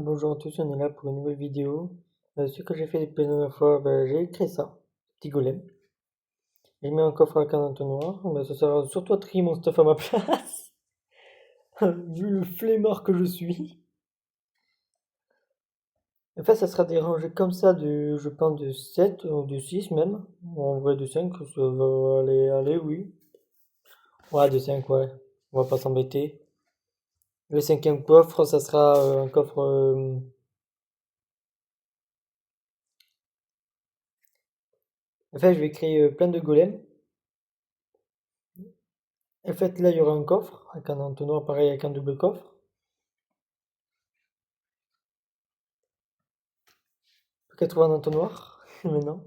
Bonjour à tous, on est là pour une nouvelle vidéo. Ce que j'ai fait depuis la dernière fois, j'ai créé ça, petit golem. J'ai mis un coffre avec un entonnoir. Ça sert surtout à trier mon stuff à ma place, vu le flemmard que je suis. En fait, ça sera des rangées comme ça je pense, de 7 ou de 6 même. En vrai, de 5, ça va aller, oui. Ouais, de 5, ouais. On va pas s'embêter. Le cinquième coffre, ça sera un coffre. En fait, je vais créer plein de golems. En fait, là, il y aura un coffre avec un entonnoir pareil avec un double coffre. 80 entonnoirs, maintenant.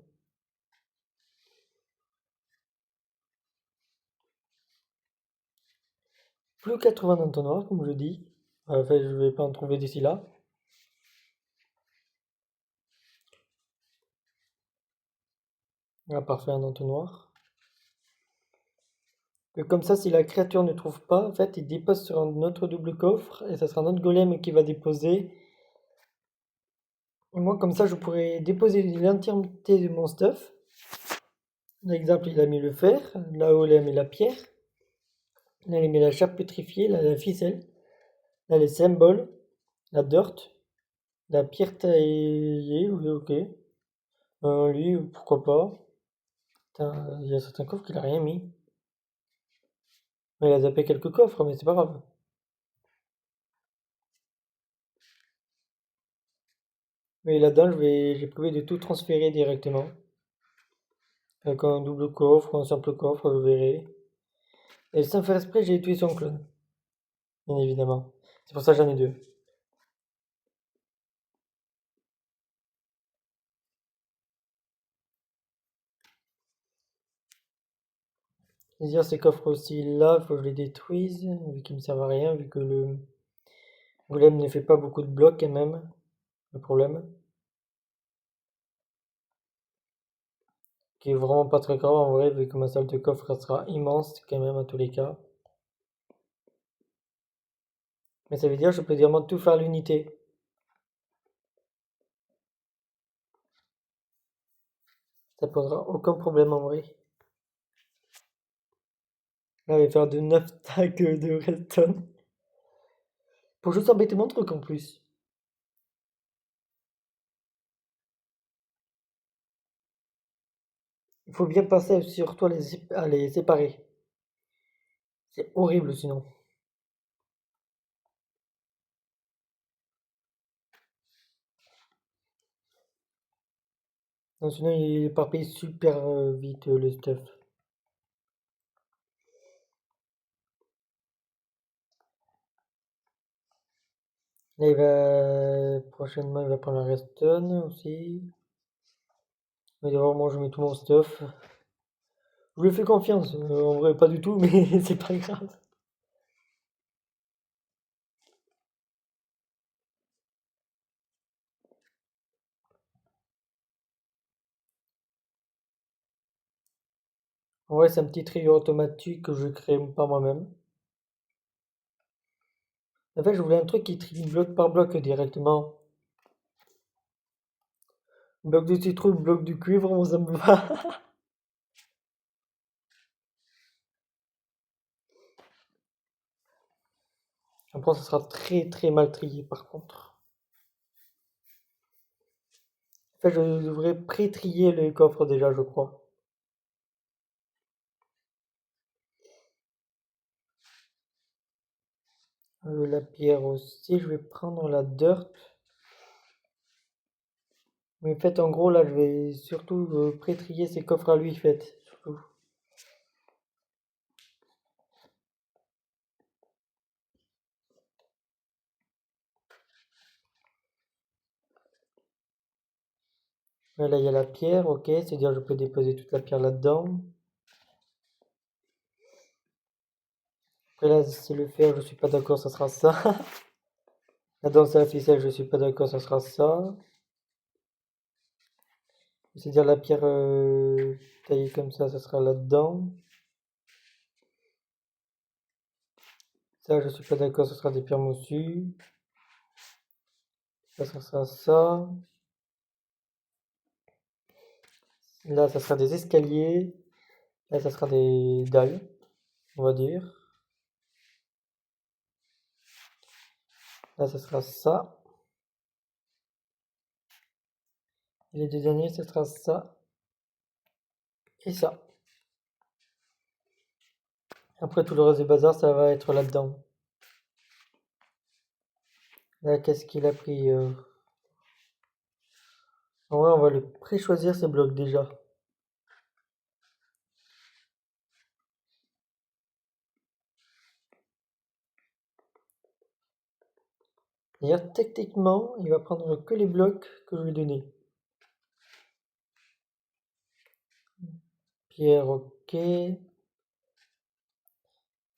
Plus 80 entonnoirs, comme je dis. Enfin, je vais pas en trouver d'ici là. Ah, parfait, un entonnoir. Et comme ça, si la créature ne trouve pas, en fait, il dépose sur un autre double coffre et ça sera un autre golem qui va déposer. Et moi, comme ça, je pourrais déposer l'entièreté de mon stuff. Par exemple, il a mis le fer, là-haut, il a mis la pierre, là, il a mis la chape pétrifiée, là, la ficelle, là, les symboles, la dirt, la pierre taillée, oui, ok. Lui, pourquoi pas. Putain, il y a certains coffres qu'il a rien mis. Mais il a zappé quelques coffres, mais c'est pas grave. Mais là-dedans, j'ai prévu de tout transférer directement. Avec un double coffre ou un simple coffre, je verrai. Et sans faire exprès, j'ai tué son clone. Bien évidemment. C'est pour ça que j'en ai deux. C'est-à-dire ces coffres aussi là, il faut que je les détruise, vu qu'ils me servent à rien, vu que le golem ne fait pas beaucoup de blocs quand même. Le problème. Qui est vraiment pas très grave en vrai, vu que ma salle de coffre sera immense quand même à tous les cas. Mais ça veut dire que je peux vraiment tout faire à l'unité. Ça posera aucun problème en vrai. Là, je vais faire de 9 tags de redstone. Pour juste embêter mon truc en plus. Il faut bien penser surtout à les séparer. C'est horrible sinon. Non, sinon il éparpille super vite le stuff. Là, prochainement, il va prendre la redstone aussi. Mais vraiment, je mets tout mon stuff. Je lui fais confiance. En vrai, pas du tout, mais c'est pas grave. En vrai, c'est un petit trio automatique que je crée par moi-même. En fait, je voulais un truc qui trie bloc par bloc directement. Bloc de citrouille, bloc du cuivre, moi ça me va. Après, ça sera très très mal trié par contre. En fait, je devrais pré-trier les coffres déjà, je crois. La pierre aussi, je vais prendre la dirt. Mais faites en gros, là, je vais surtout pré-trier ces coffres à lui, faites. Surtout. Là, il y a la pierre, ok, c'est-à-dire je peux déposer toute la pierre là-dedans. Après là, c'est le fer, je suis pas d'accord, ça sera ça. Là-dedans, c'est la ficelle, je suis pas d'accord, ça sera ça. C'est-à-dire la pierre taillée comme ça sera là-dedans. Ça, je suis pas d'accord, ce sera des pierres moussues. Là, ça sera ça. Là, ça sera des escaliers. Là, ça sera des dalles, on va dire. Là, ça sera ça. Et les deux derniers, ça sera ça et ça. Après, tout le reste du bazar, ça va être là-dedans. Là, qu'est-ce qu'il a pris En vrai, on va le pré-choisir ces blocs déjà. D'ailleurs, techniquement, il va prendre que les blocs que je lui ai donnés. Pierre, ok.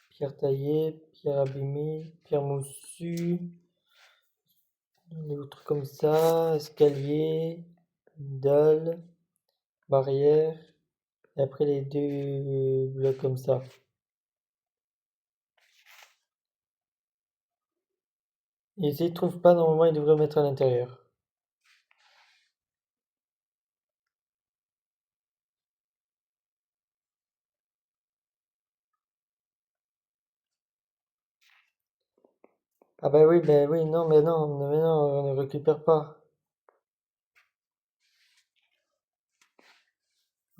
Pierre taillée, pierre abîmée, pierre moussue. Des trucs comme ça. Escalier, dalle, barrière. Et après les deux blocs comme ça. Et s'il ne trouve pas, normalement, il devrait mettre à l'intérieur. Ah bah oui, non, mais non, on ne récupère pas.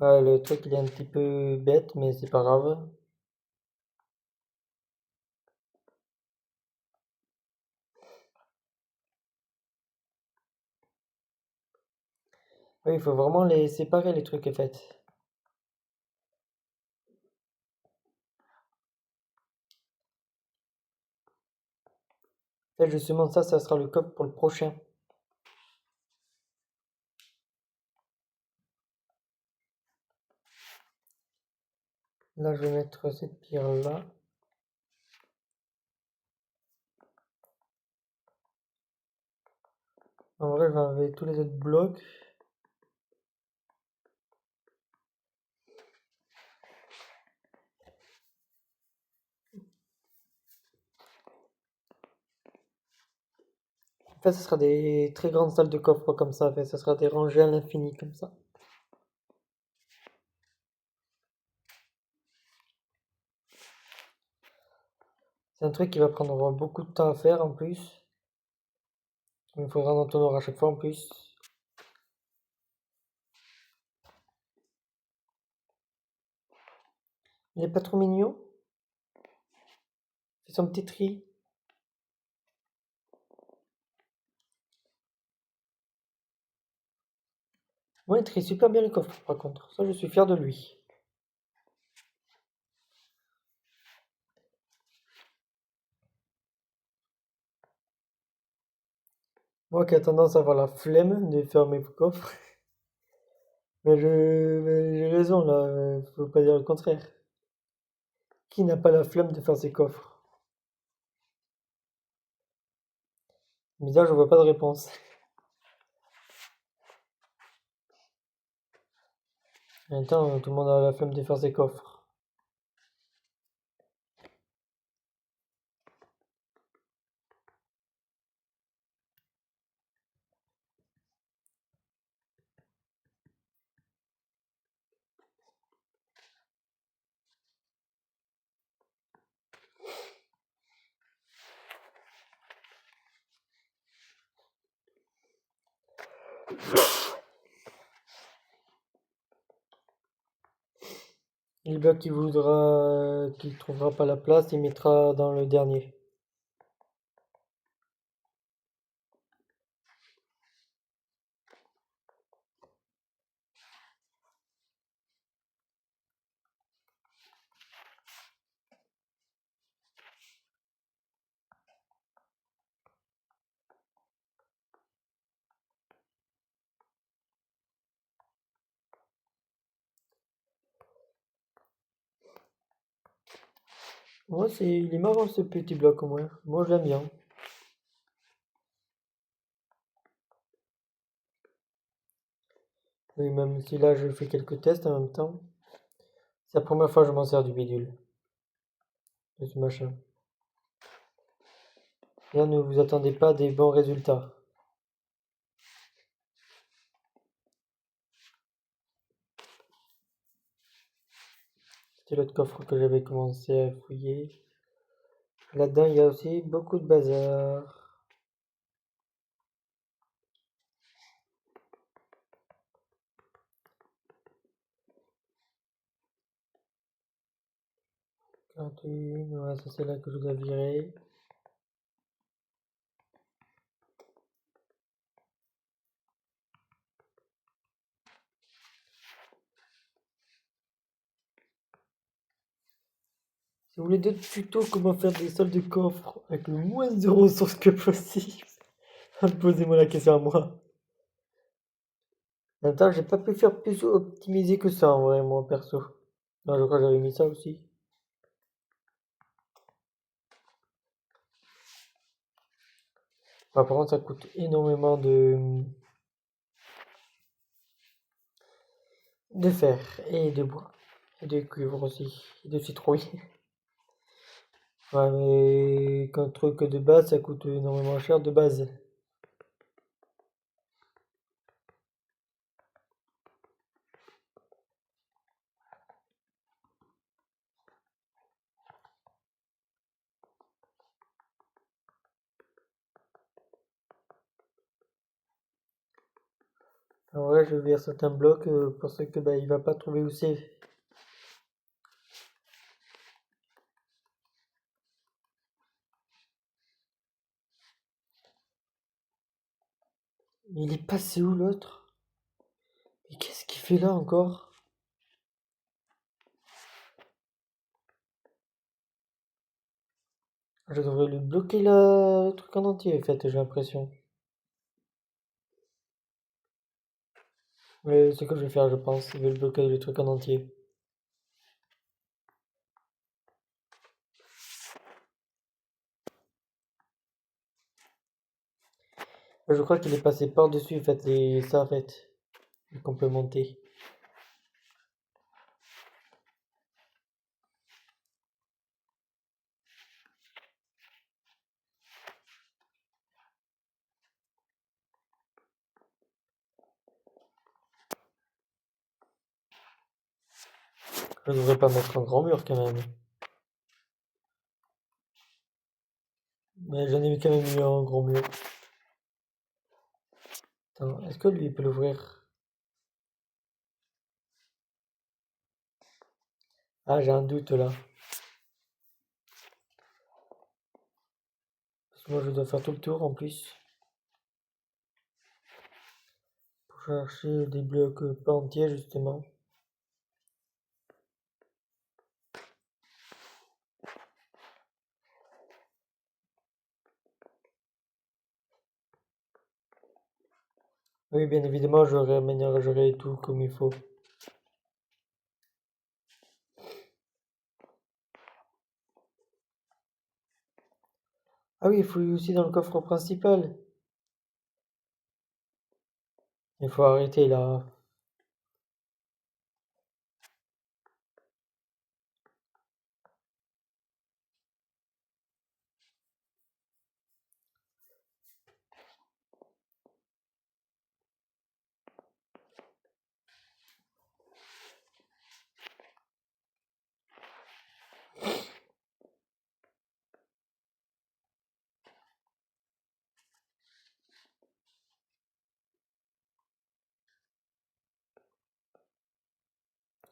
Ouais, le truc il est un petit peu bête, mais c'est pas grave. Oui, il faut vraiment les séparer les trucs en fait. Et justement ça sera le coffre pour le prochain. Là je vais mettre cette pierre là. En vrai je vais enlever tous les autres blocs. En fait ce sera des très grandes salles de coffre comme ça. En fait, ça sera des rangées à l'infini comme ça. C'est un truc qui va prendre beaucoup de temps à faire en plus. Il me faudra un entonnoir à chaque fois en plus. Il est pas trop mignon. Il fait son petit tri. Moi il trie super bien les coffres par contre. Ça je suis fier de lui. Moi qui a tendance à avoir la flemme de faire mes coffres. Mais j'ai raison là, faut pas dire le contraire. Qui n'a pas la flemme de faire ses coffres? Bizarre, je vois pas de réponse. En même temps, tout le monde a la flemme de faire ses coffres. Et le bloc qui trouvera pas la place, il mettra dans le dernier. Moi, il est marrant ce petit bloc au moins. Moi, je l'aime bien. Oui, même si là, je fais quelques tests en même temps. C'est la première fois que je m'en sers du bidule. De ce machin. Là, ne vous attendez pas à des bons résultats. C'était l'autre coffre que j'avais commencé à fouiller. Là-dedans, il y a aussi beaucoup de bazar. Ouais, ça c'est là que je dois virer. Si vous voulez d'autres tutos comment faire des soldes de coffre avec le moins de ressources que possible, posez-moi la question à moi. En même temps, j'ai pas pu faire plus optimisé que ça en vrai, moi perso. Non, je crois que j'avais mis ça aussi. Par contre, ça coûte énormément de fer et de bois. Et de cuivre aussi. Et de citrouille. Ouais, mais qu'un truc de base, ça coûte énormément cher de base. En vrai, je vais vers certains blocs parce que bah, il va pas trouver où c'est. Il est passé où l'autre? Mais qu'est-ce qu'il fait là encore? Je devrais lui bloquer le truc en entier, en fait, j'ai l'impression. Mais c'est ce que je vais faire, je pense. Je vais le bloquer le truc en entier. Je crois qu'il est passé par-dessus, en fait, ça, en fait. Qu'on peut monter. Je devrais pas mettre un grand mur, quand même. Mais j'en ai quand même mis un gros mur. Attends, est-ce que lui, il peut l'ouvrir? Ah, j'ai un doute, là. Parce que moi, je dois faire tout le tour, en plus. Pour chercher des blocs pas entiers, justement. Oui, bien évidemment, je réaménagerai tout comme il faut. Ah oui, il faut aussi dans le coffre principal. Il faut arrêter, là.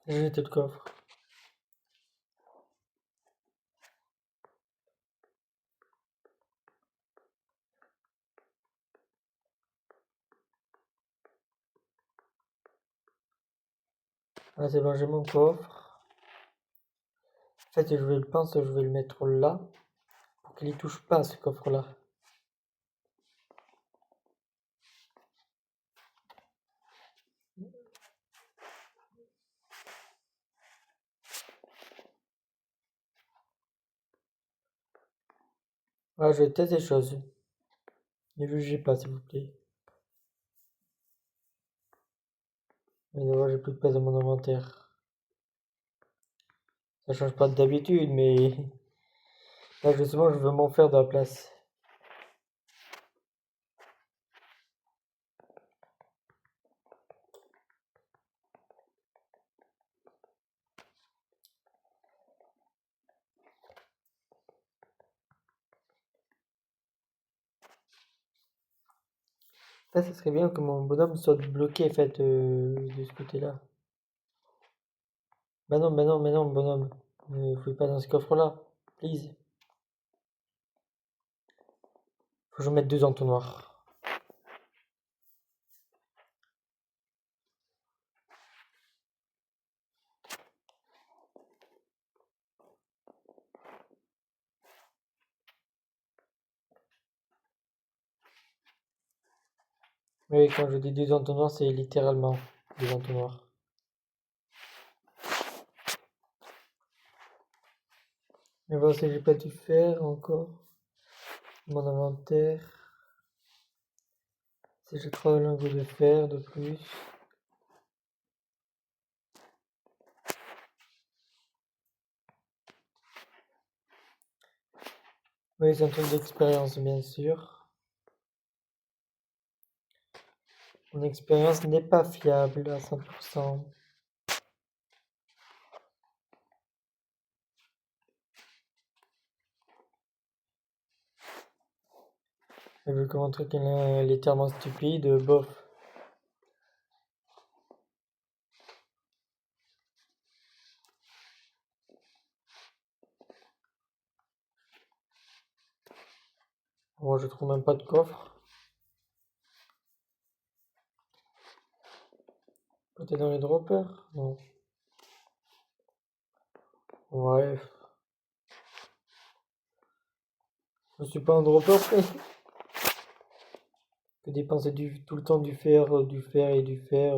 J'ai jeté le coffre. Ah, c'est bon, j'ai mon coffre. En fait, je vais le mettre là. Pour qu'il y touche pas, ce coffre-là. Ah, je teste des choses. Ne jugez pas, s'il vous plaît. Mais d'abord, j'ai plus de place dans mon inventaire. Ça change pas d'habitude, mais là, justement, je veux m'en faire de la place. Ça serait bien que mon bonhomme soit bloqué, en fait, de ce côté-là. Bah non, bonhomme. Ne fouille pas dans ce coffre-là. Please. Faut que je mette 2 entonnoirs. Oui, quand je dis 2 entonnoirs, c'est littéralement 2 entonnoirs. Mais voir si j'ai pas dû faire encore mon inventaire. Si j'ai 3 lingots de fer de plus. Oui, c'est un truc d'expérience, bien sûr. Mon expérience n'est pas fiable à 100%. Et vu que mon truc est littéralement stupide, bof. Moi, je trouve même pas de coffre. Peut-être dans les droppers? Non. Bref. Je suis pas un dropper, frère. Que dépenser tout le temps du fer et du fer.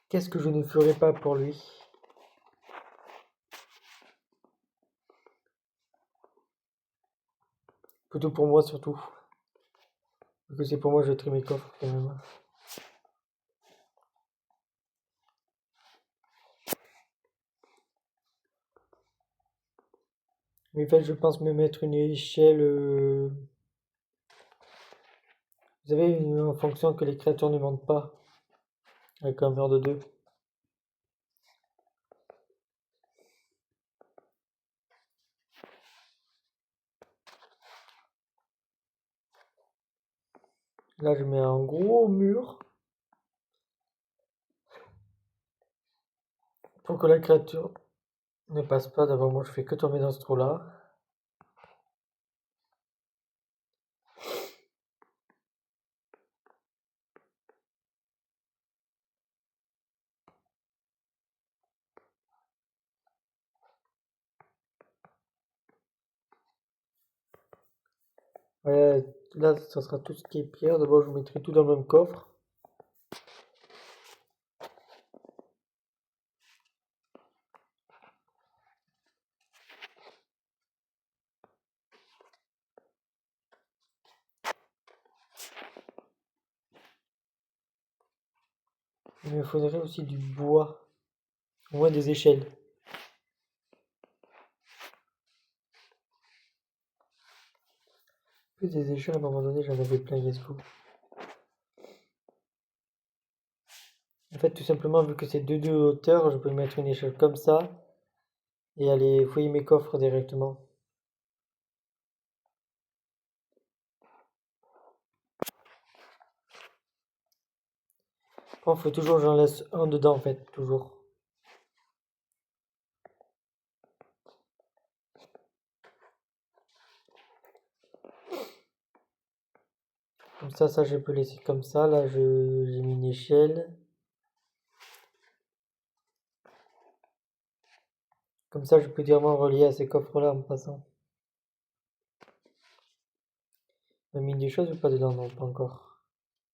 Qu'est-ce que je ne ferais pas pour lui? Plutôt pour moi, surtout. Parce que c'est pour moi, je trie mes coffres, quand même. Mais en fait, je pense me mettre une échelle. Vous savez, en fonction que les créatures ne montent pas. Avec un verre de 2. Là, je mets un gros mur. Pour que la créature ne passe pas devant moi. Je fais que tomber dans ce trou-là. Voilà, là, ça sera tout ce qui est pierre. D'abord, je mettrai tout dans le même coffre. Il me faudrait aussi du bois. Au moins des échelles. Plus des échelles, à un moment donné, j'en avais plein, yes go. En fait, tout simplement, vu que c'est de hauteur, je peux mettre une échelle comme ça et aller fouiller mes coffres directement. Bon, faut toujours que j'en laisse un dedans, en fait, toujours. Comme ça, je peux laisser comme ça. Là, j'ai mis une échelle. Comme ça, je peux directement relier à ces coffres-là en passant. On a mis des choses ou pas dedans? Non, pas encore.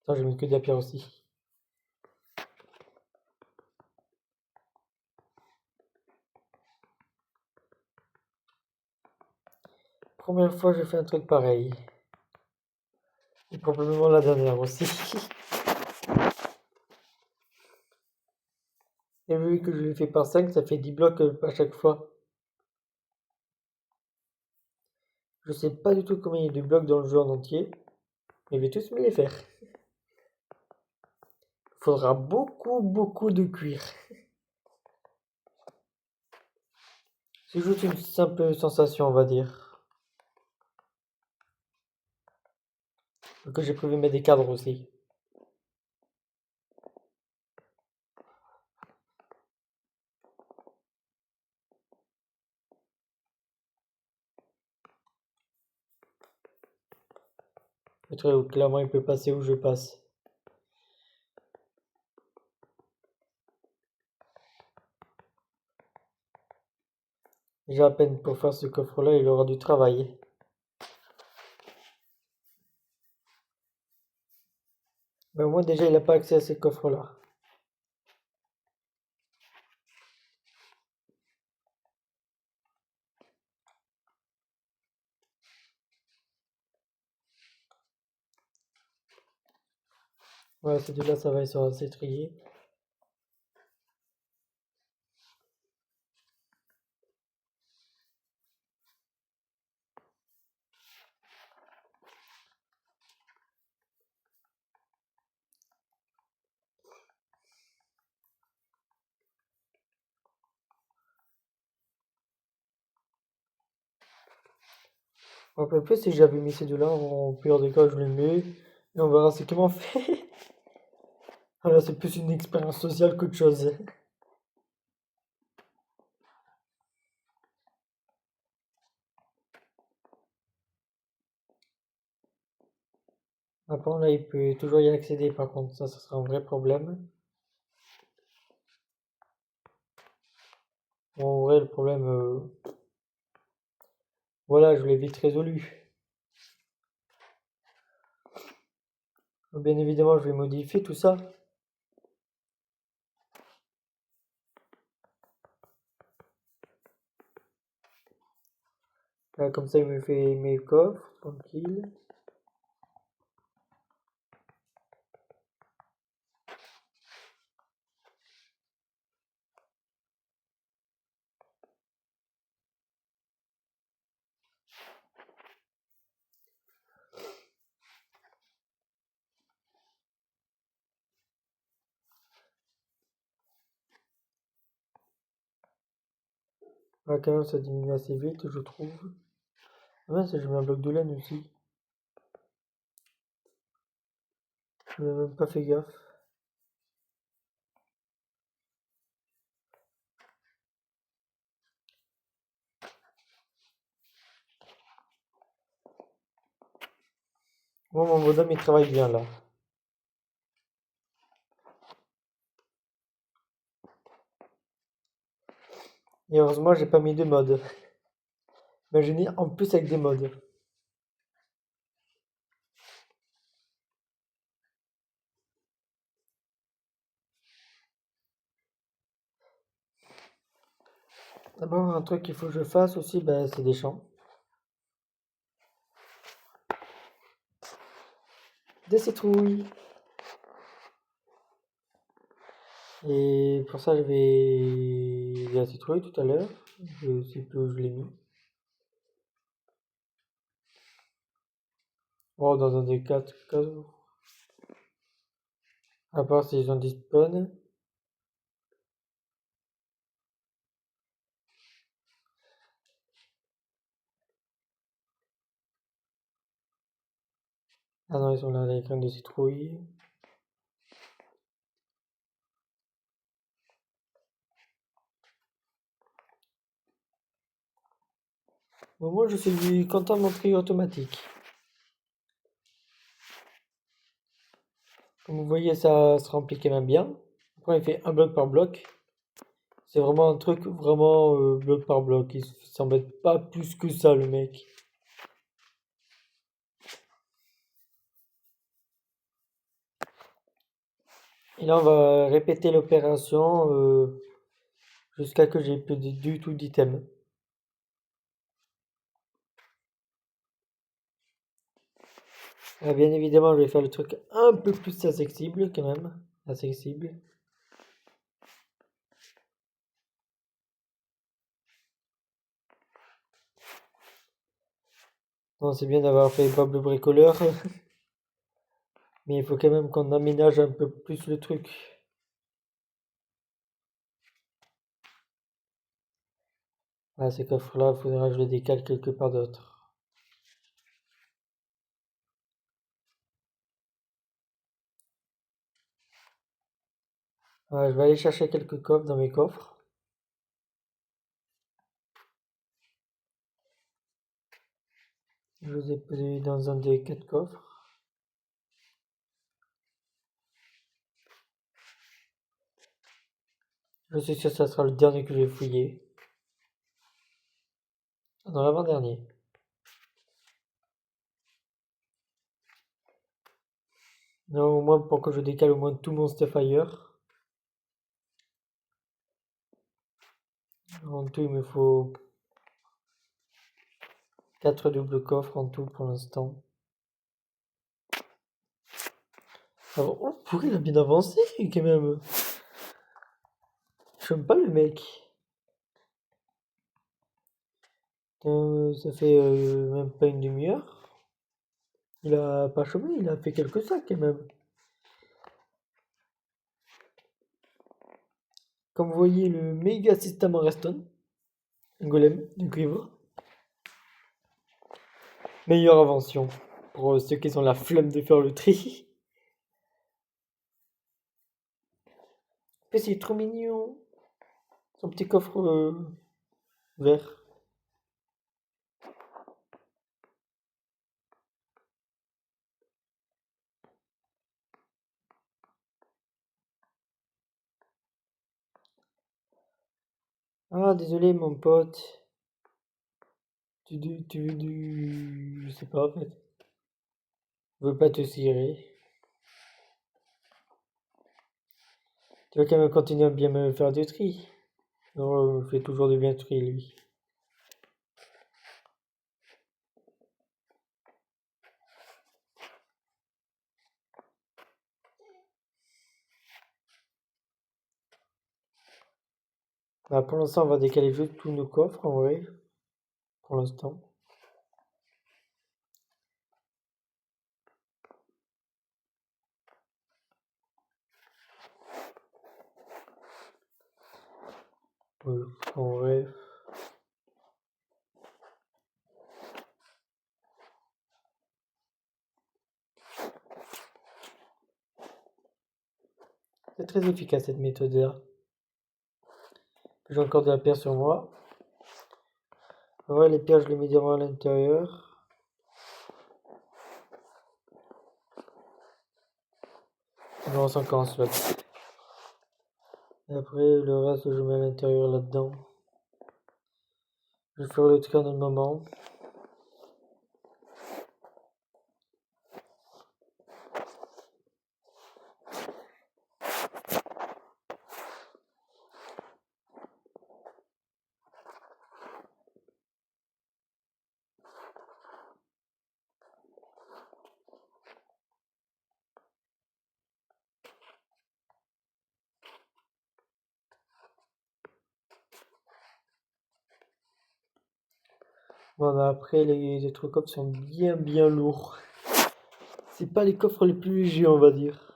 Ça, j'ai mis que de la pierre aussi. Première fois, je fais un truc pareil. Et probablement la dernière aussi. Et vu que je l'ai fait par 5, ça fait 10 blocs à chaque fois. Je sais pas du tout combien il y a de blocs dans le jeu en entier, mais je vais tous me les faire. Faudra beaucoup de cuir. C'est juste une simple sensation, on va dire. Que j'ai prévu mettre des cadres aussi. Le truc où clairement il peut passer où je passe. J'ai à peine pour faire ce coffre-là, il aura du travail. Mais au moins déjà il n'a pas accès à ces coffres-là. Ouais, celui-là ça va, il sera assez trié. Un peu plus si j'avais mis ces deux-là, en pire des cas je les mets. Et on verra ce qu'ils m'en fait. Voilà, c'est plus une expérience sociale qu'autre chose. Après là il peut toujours y accéder par contre, ça sera un vrai problème. Bon, en vrai le problème, voilà, je l'ai vite résolu. Bien évidemment je vais modifier tout ça. Là, comme ça, il me fait mes coffres, tranquille. Là, quand même, ça diminue assez vite, je trouve. Ah mince, j'ai mis un bloc de laine aussi. Je n'ai même pas fait gaffe. Bon, mon modem, il travaille bien, là. Et heureusement, j'ai pas mis de mode. Imaginez, en plus avec des modes. D'abord, un truc qu'il faut que je fasse aussi, bah, c'est des champs. Des citrouilles. Et pour ça, je vais... la citrouille tout à l'heure. Je sais plus où je l'ai mis. Oh, dans un des quatre cas. À part s'ils ont des spawns. Ah non, ils sont là, les graines de citrouille. Bon, moi, je fais du content d'entrée automatique. Comme vous voyez, ça se remplit quand même bien. Après, il fait un bloc par bloc. C'est vraiment un truc vraiment bloc par bloc. Il s'embête pas plus que ça, le mec. Et là, on va répéter l'opération jusqu'à que j'ai plus du tout d'items. Ah, bien évidemment, je vais faire le truc un peu plus accessible quand même. Accessible. Non, c'est bien d'avoir fait Bob le bricoleur, mais il faut quand même qu'on aménage un peu plus le truc. Ah, ces coffres-là, il faudra que je les décale quelque part d'autre. Ouais, je vais aller chercher quelques coffres dans mes coffres. Je les ai posés dans un des 4 coffres. Je suis sûr que ça sera le dernier que je vais fouiller. Dans l'avant-dernier. Non, au moins pour que je décale au moins tout mon stuff ailleurs. En tout, il me faut 4 doubles coffres en tout pour l'instant. Alors, oh, pourri, il a bien avancé quand même. J'aime pas le mec. Ça fait même pas une demi-heure. Il a pas chômé, il a fait quelques sacs quand même. Comme vous voyez, le méga système en redstone. Un golem de cuivre. Meilleure invention pour ceux qui ont la flemme de faire le tri. En plus, il est trop mignon. Son petit coffre vert. Ah, désolé, mon pote. Je sais pas en fait. Je veux pas te cirer. Tu vas quand même continuer à bien me faire du tri. Non, il fait toujours du bien tri, lui. Bah, pour l'instant, on va décaler juste tous nos coffres, en vrai. Pour l'instant. En vrai. C'est très efficace, cette méthode-là. J'ai encore de la pierre sur moi. En vrai, les pierres, je les mets directement à l'intérieur. Il me reste encore un slot. Et après, le reste, je mets à l'intérieur là-dedans. Je vais faire le tri en un moment. Bon, bah après, les autres coffres sont bien lourds. C'est pas les coffres les plus légers, on va dire.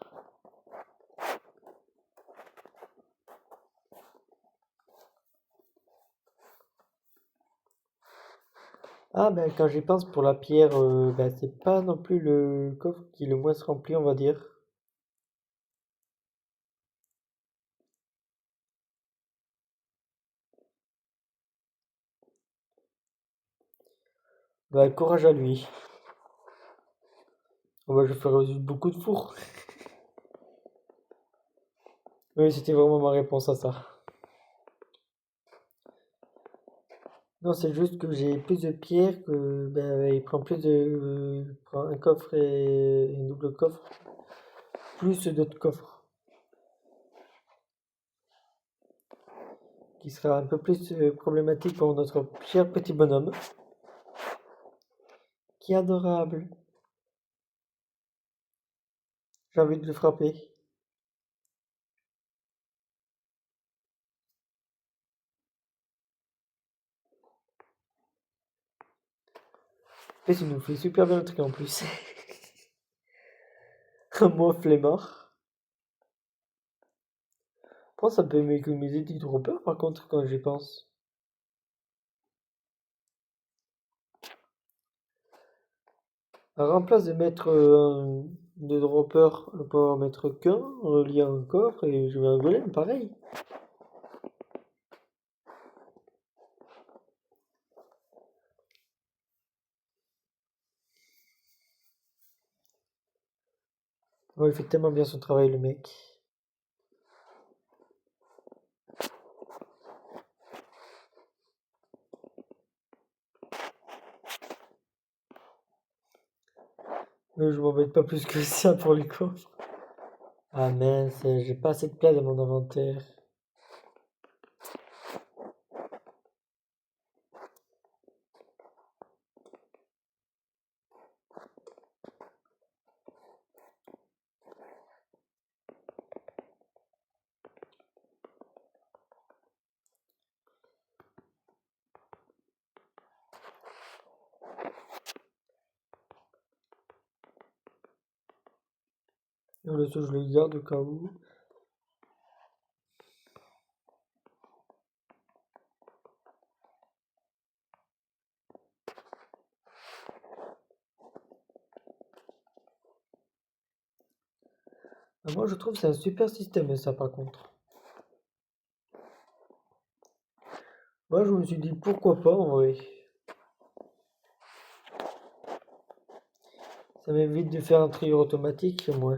Ah, ben quand j'y pense pour la pierre, ben, c'est pas non plus le coffre qui est le moins rempli, on va dire. Bah, courage à lui. Oh, bah, je ferai beaucoup de fours. Oui, c'était vraiment ma réponse à ça. Non, c'est juste que j'ai plus de pierres que ben, il prend plus de prend un coffre et un double coffre, plus d'autres coffres, qui sera un peu plus problématique pour notre cher petit bonhomme, qui est adorable. J'ai envie de le frapper. En fait, il nous fait super bien le tri en plus. Moi, flemmard. Je pense que ça peut m'économiser des droppers par contre quand j'y pense. Alors, en place de mettre de dropper, je peux en mettre qu'un, relié à un coffre, et je vais un golem, pareil. Ouais, il fait tellement bien son travail, le mec. Mais je m'embête pas plus que ça pour les coffres. Ah mince, j'ai pas assez de place dans mon inventaire. Le seul, je le garde au cas où. Ah, moi, je trouve que c'est un super système, ça, par contre. Moi, je me suis dit pourquoi pas en vrai. Ça m'évite de faire un tri automatique, moi.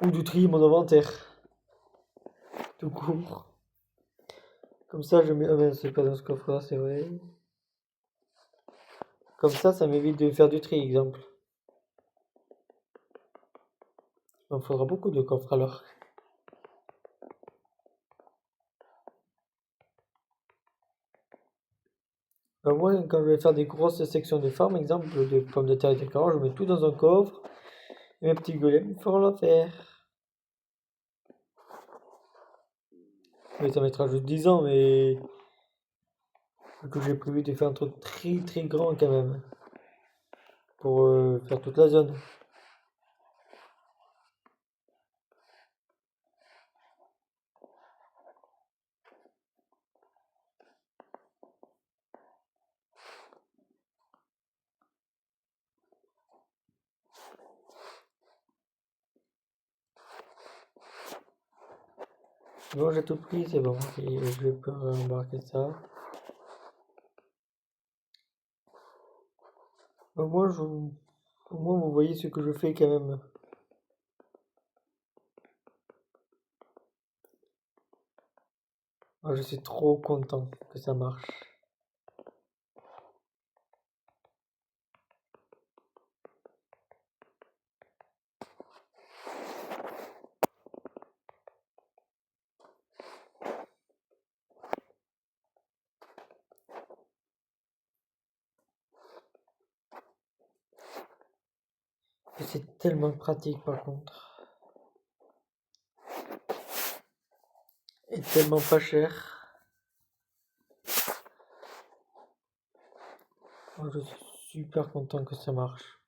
Ou de trier mon inventaire. Tout court. Comme ça, je mets. Ah ben, c'est pas dans ce coffre-là, c'est vrai. Comme ça m'évite de faire du tri, exemple. Il me faudra beaucoup de coffres alors. Moi, quand je vais faire des grosses sections de farm, exemple de pommes de terre et de carottes, je mets tout dans un coffre. Et mes petits golems feront l'affaire. Mais ça mettra juste 10 ans, mais. Du coup, j'ai prévu de faire un truc très très grand quand même. Pour faire toute la zone. Bon, j'ai tout pris, c'est bon. Et je peux embarquer ça. Au moins, au moins, vous voyez ce que je fais quand même. Ah, je suis trop content que ça marche. Et c'est tellement pratique par contre. Et tellement pas cher. Oh, je suis super content que ça marche.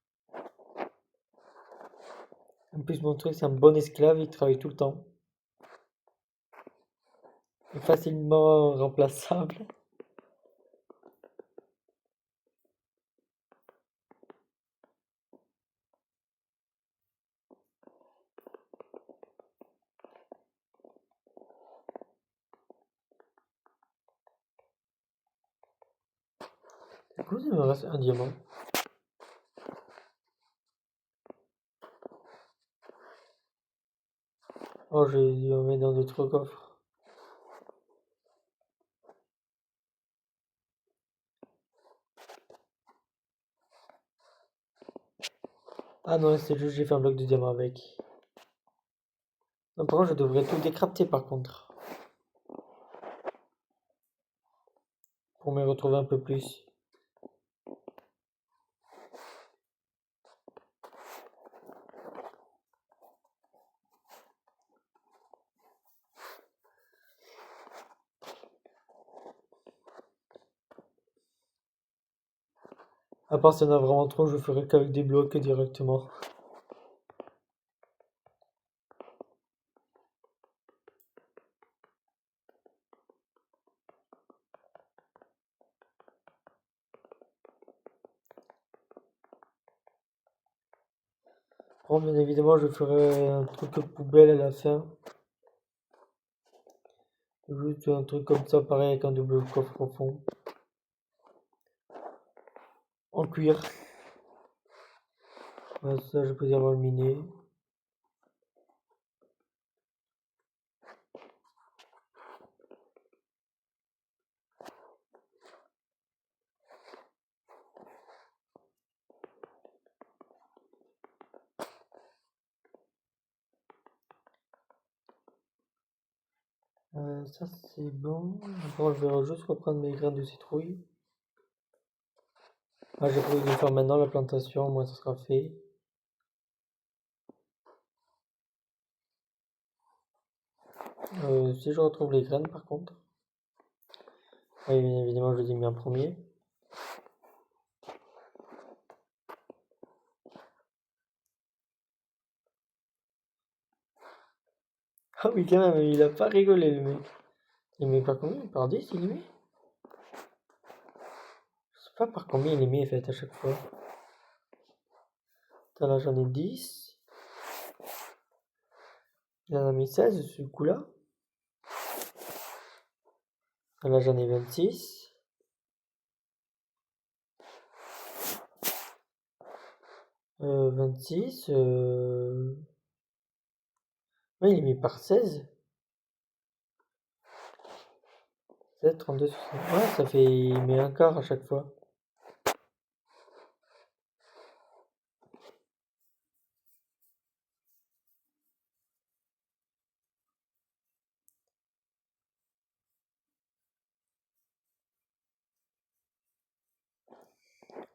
En plus, mon truc, c'est un bon esclave, il travaille tout le temps. Il est facilement remplaçable. Du coup, il me reste un diamant. Oh, j'ai dû en mettre dans d'autres coffres. Ah non, c'est juste j'ai fait un bloc de diamant avec. Non, par contre, je devrais tout décrafter par contre. Pour me retrouver un peu plus. À part s'il y en a vraiment trop, je ferai qu'avec des blocs directement. Bon, bien évidemment, je ferai un truc poubelle à la fin. Juste un truc comme ça, pareil, avec un double coffre au fond. En cuir. Ouais, ça, je peux dire le miner. Ça, c'est bon. Bon, je vais juste reprendre mes graines de citrouille. Ah, j'ai prévu de le faire maintenant, la plantation, moi, ça sera fait. Si je retrouve les graines, par contre. Oui, bien évidemment, je les ai mis en premier. Ah oui, quand même, il a pas rigolé, le mec. Il met par combien? Par 10, il met? Je sais pas par combien il met, en fait, à chaque fois. Attends, là, j'en ai 10. Il en a mis 16, ce coup-là. Là, j'en ai 26. 26. Ouais, il est mis par 16. 7, 32, 60. Ouais, ça fait. Il met un quart à chaque fois.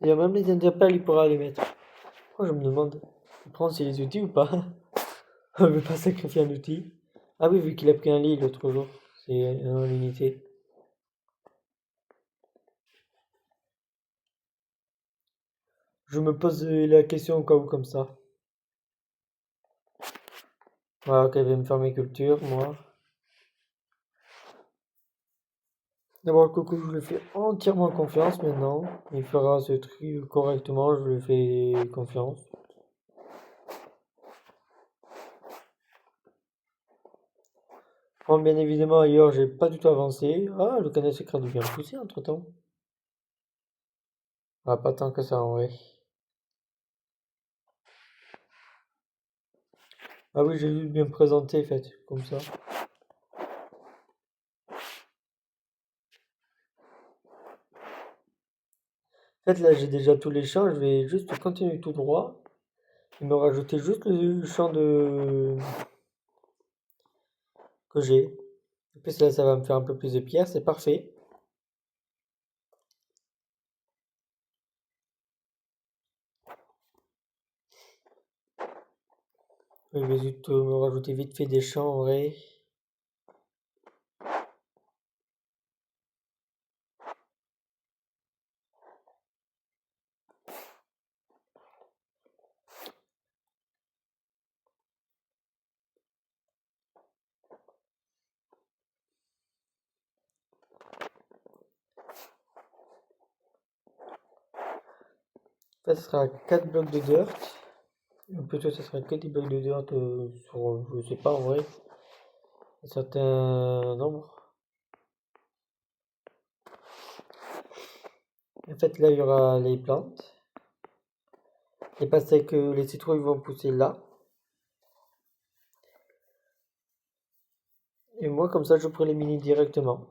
Et même les interpelles, il pourra les mettre. Oh, je me demande. Il prend ses les outils ou pas? On ne veut pas sacrifier un outil. Ah oui, vu qu'il a pris un lit l'autre jour. C'est l'unité. Je me pose la question au cas où comme ça. Voilà, ok, je vais me faire mes cultures, moi. D'abord, le coco, je lui fais entièrement confiance maintenant. Il fera ce truc correctement, je lui fais confiance. Bon, bien évidemment, ailleurs, j'ai pas du tout avancé. Ah, le canal secret a bien poussé entre temps. Ah, pas tant que ça en vrai. Ah oui, j'ai vu bien me présenter, fait, comme ça. En fait, là, j'ai déjà tous les champs, je vais juste continuer tout droit. Et me rajouter juste le champ que j'ai. En plus, là, ça va me faire un peu plus de pierres, c'est parfait. Je vais juste me rajouter vite fait des champs en vrai. Ça sera 4 blocs de dirt. Ou plutôt, ça sera que des blocs de dirt sur, je sais pas en vrai, un certain nombre. En fait, là, il y aura les plantes. Les pastèques, les citrouilles vont pousser là. Et moi, comme ça, je pourrais les miner directement.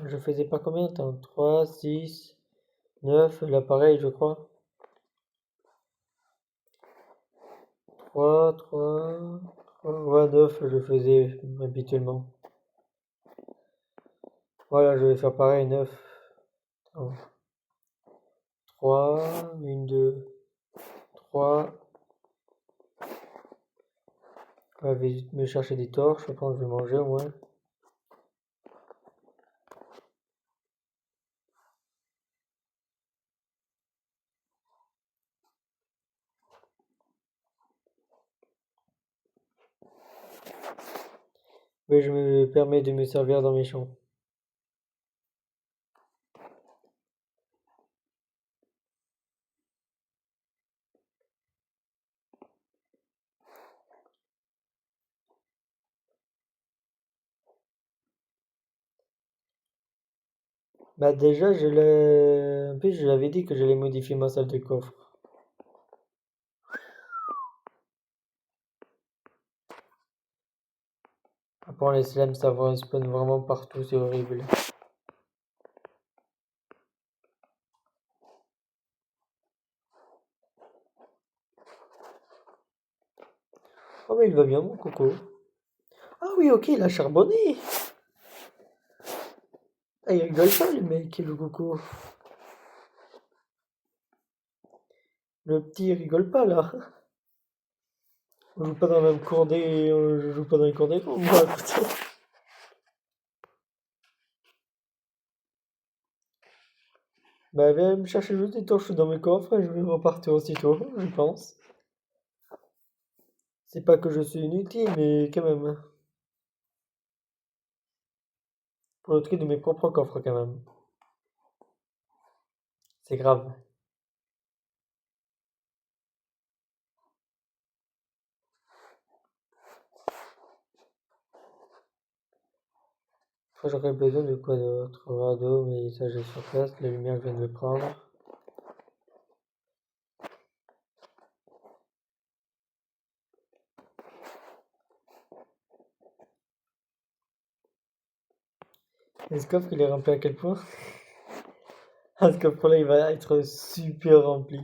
Je faisais pas combien de temps? 3, 6, 9, là pareil, je crois. 3, 3, 3, ouais, 9, je faisais habituellement. Voilà, je vais faire pareil, 9. 3, 1, 2, 3. Je vais vite me chercher des torches, je pense que je vais manger au moins. Oui, je me permets de me servir dans mes champs. Bah déjà, je l'avais dit que j'allais modifier ma salle de coffre. Après les slimes, ça va spawn vraiment partout, c'est horrible. Oh mais il va bien mon coco. Ah oui, ok, il a charbonné. Ah, il rigole pas le mec, le coco. Le petit il rigole pas là. On joue pas dans la même cour je joue pas dans les cours des grands, moi, écoute. Bah viens me chercher juste des torches dans mes coffres et je vais repartir aussitôt, je pense. C'est pas que je suis inutile, mais quand même. Pour le tri de mes propres coffres quand même. C'est grave. Après, j'aurais besoin de quoi d'autre? Radeau, mais ça j'ai sur place, la lumière je viens de le prendre. Et ce coffre il est rempli à quel point? Ah, ce coffre là il va être super rempli.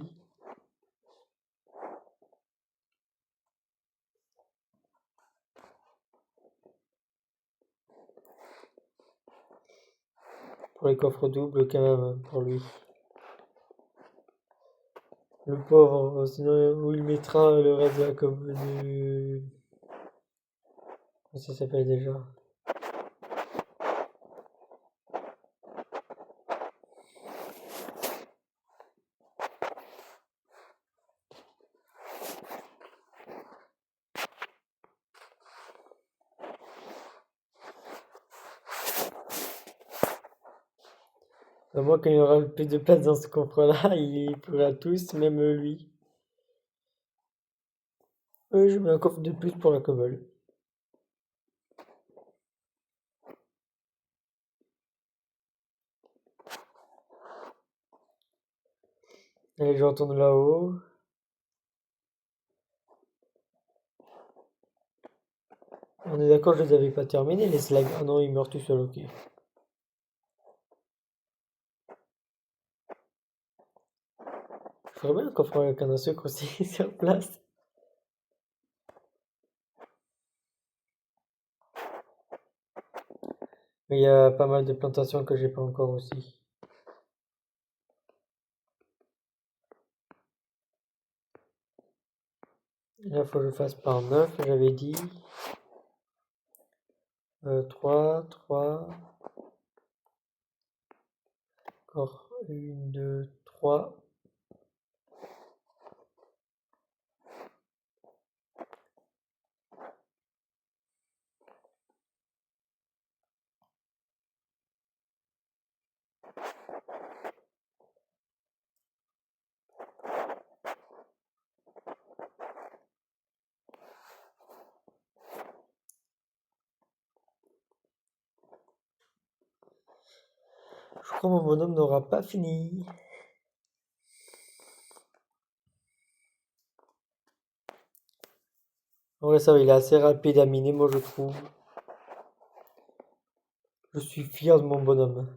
Pour les coffres doubles quand même, hein, pour lui. Le pauvre, sinon où il mettra le reste de la Comment ça s'appelle déjà? À moins qu'il y aura plus de place dans ce coffre-là, il pourra tous, même lui. Je mets un coffre de plus pour la cobble. Allez, je retourne là-haut. On est d'accord, je les avais pas terminés, les slimes. Ah non, ils meurent tout seuls, ok. Je ferais bien un coffre avec un sucre aussi sur place. Mais il y a pas mal de plantations que j'ai pas encore aussi. Là, faut que je fasse par 9, j'avais dit. 3, 3. Encore 1, 2, 3. Je crois que mon bonhomme n'aura pas fini. Ouais, ça va, il est assez rapide à miner, moi je trouve. Je suis fier de mon bonhomme.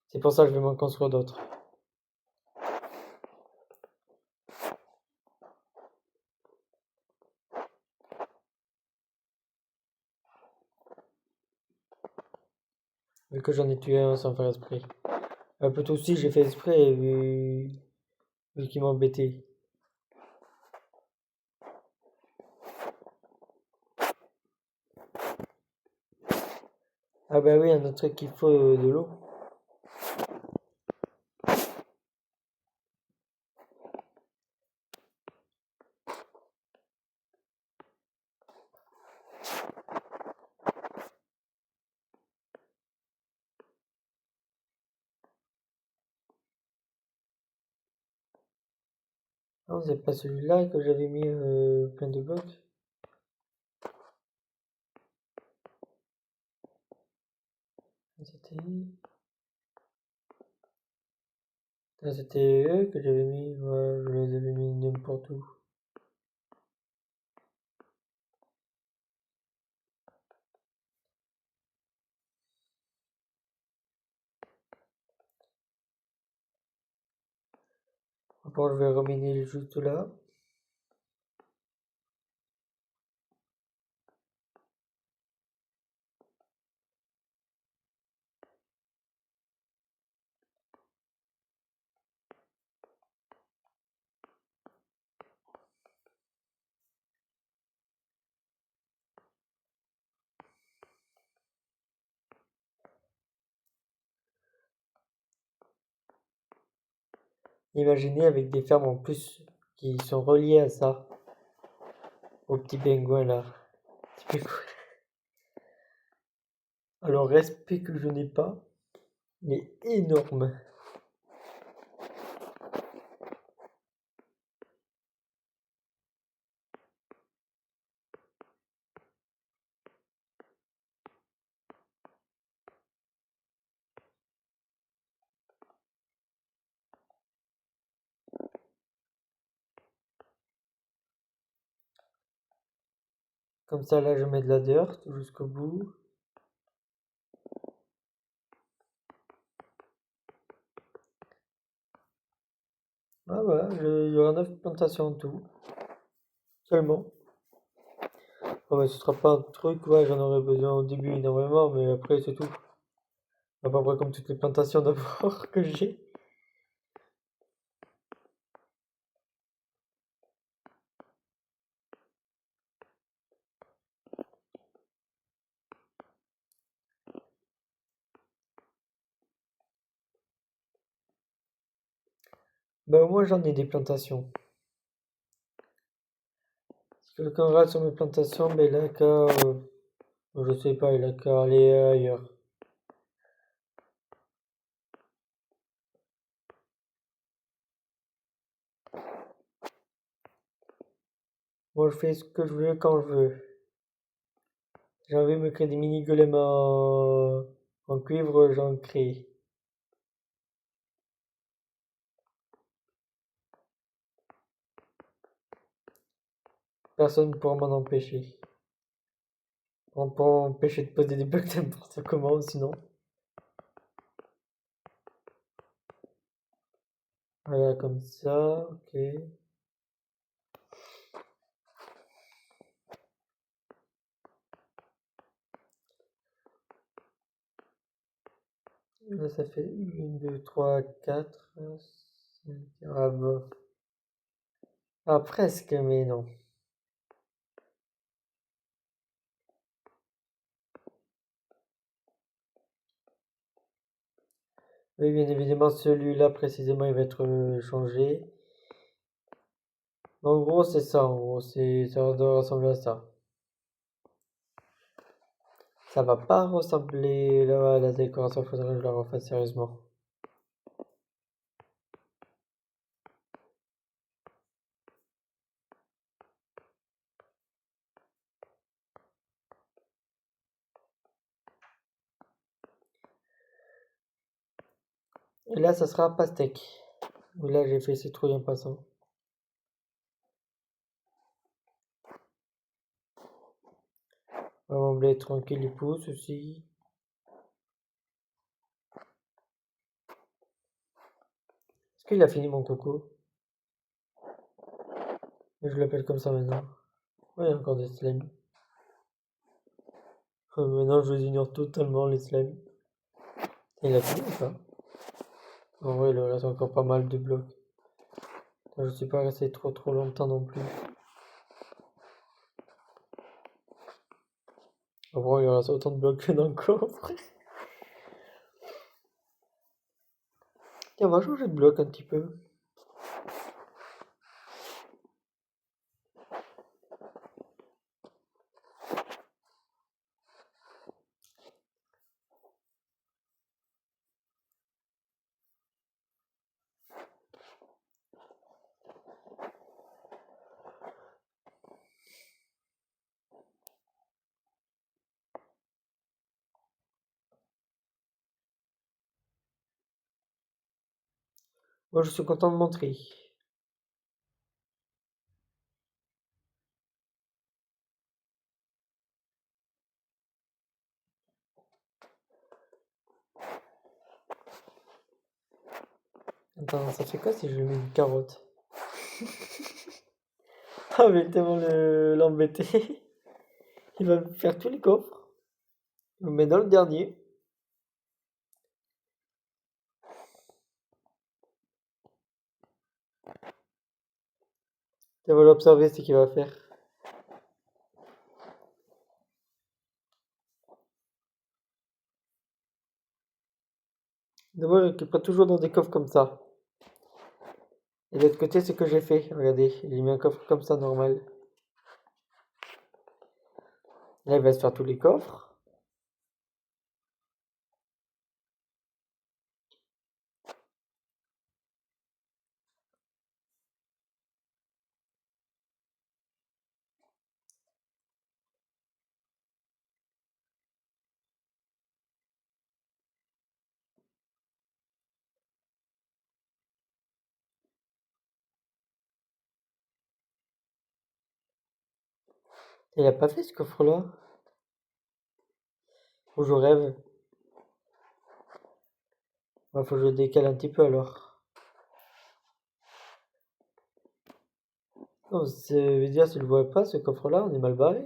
C'est pour ça que je vais m'en construire d'autres. Vu que j'en ai tué un sans faire exprès. Un peu aussi, j'ai fait exprès vu qu'il m'embêtait. Ah bah oui, un autre truc qu'il faut de l'eau. Non, c'est pas celui-là que j'avais mis plein de blocs. C'était eux que j'avais mis. Ouais, je les avais mis n'importe où. Bon, je vais reminer juste là. Imaginez avec des fermes en plus qui sont reliées à ça. Au petit pingouin là. Petit pingouin. Alors, respect que je n'ai pas, il est énorme. Comme ça, là, je mets de la dirt jusqu'au bout. Ah voilà, il y aura 9 plantations en tout. Seulement. Oh, mais ce sera pas un truc, ouais, j'en aurai besoin au début énormément, mais après, c'est tout. À peu près comme toutes les plantations d'abord que j'ai. Ben, moi, j'en ai des plantations. Si quelqu'un rate sur mes plantations, ben, il a qu'à, je sais pas, il a qu'à aller ailleurs. Moi, je fais ce que je veux quand je veux. J'ai envie de me créer des mini golems en cuivre, j'en crée. Personne ne pourra m'en empêcher. On peut empêcher de poser des blocs n'importe comment, sinon. Voilà, comme ça, ok. Là, ça fait 1, 2, 3, 4, 5. Ah, bon. Ah, presque, mais non. Oui, bien évidemment, celui-là, précisément, il va être changé. En gros, c'est ça. En gros, ça doit ressembler à ça. Ça va pas ressembler là à la décoration, faudrait que je la refasse sérieusement. Et là, ça sera pastèque. Là, j'ai fait citrouille en passant. Mon blé tranquille, il pousse aussi. Est-ce qu'il a fini mon coco? Je l'appelle comme ça maintenant. Oui, il y a encore des slimes. Maintenant, je les ignore totalement, les slimes. Il a fini ou pas? En vrai, il lui reste encore pas mal de blocs. Je suis pas resté trop longtemps non plus. En vrai, il reste autant de blocs que dans le coffre. Tiens, on va changer de bloc un petit peu. Moi, je suis content de montrer. Attends, ça fait quoi si je lui mets une carotte? Ah, mais tellement l'embêter. Il va me faire tous les coffres. Il me met dans le dernier. Tu vas l'observer ce qu'il va faire. D'abord, il pas toujours dans des coffres comme ça. Et de l'autre côté, c'est ce que j'ai fait. Regardez, il met un coffre comme ça, normal. Là, il va se faire tous les coffres. Il a pas fait ce coffre-là. Ou je rêve. Il faut que je le décale un petit peu alors. Non, ça veut dire, si je le vois pas, ce coffre-là, on est mal barré.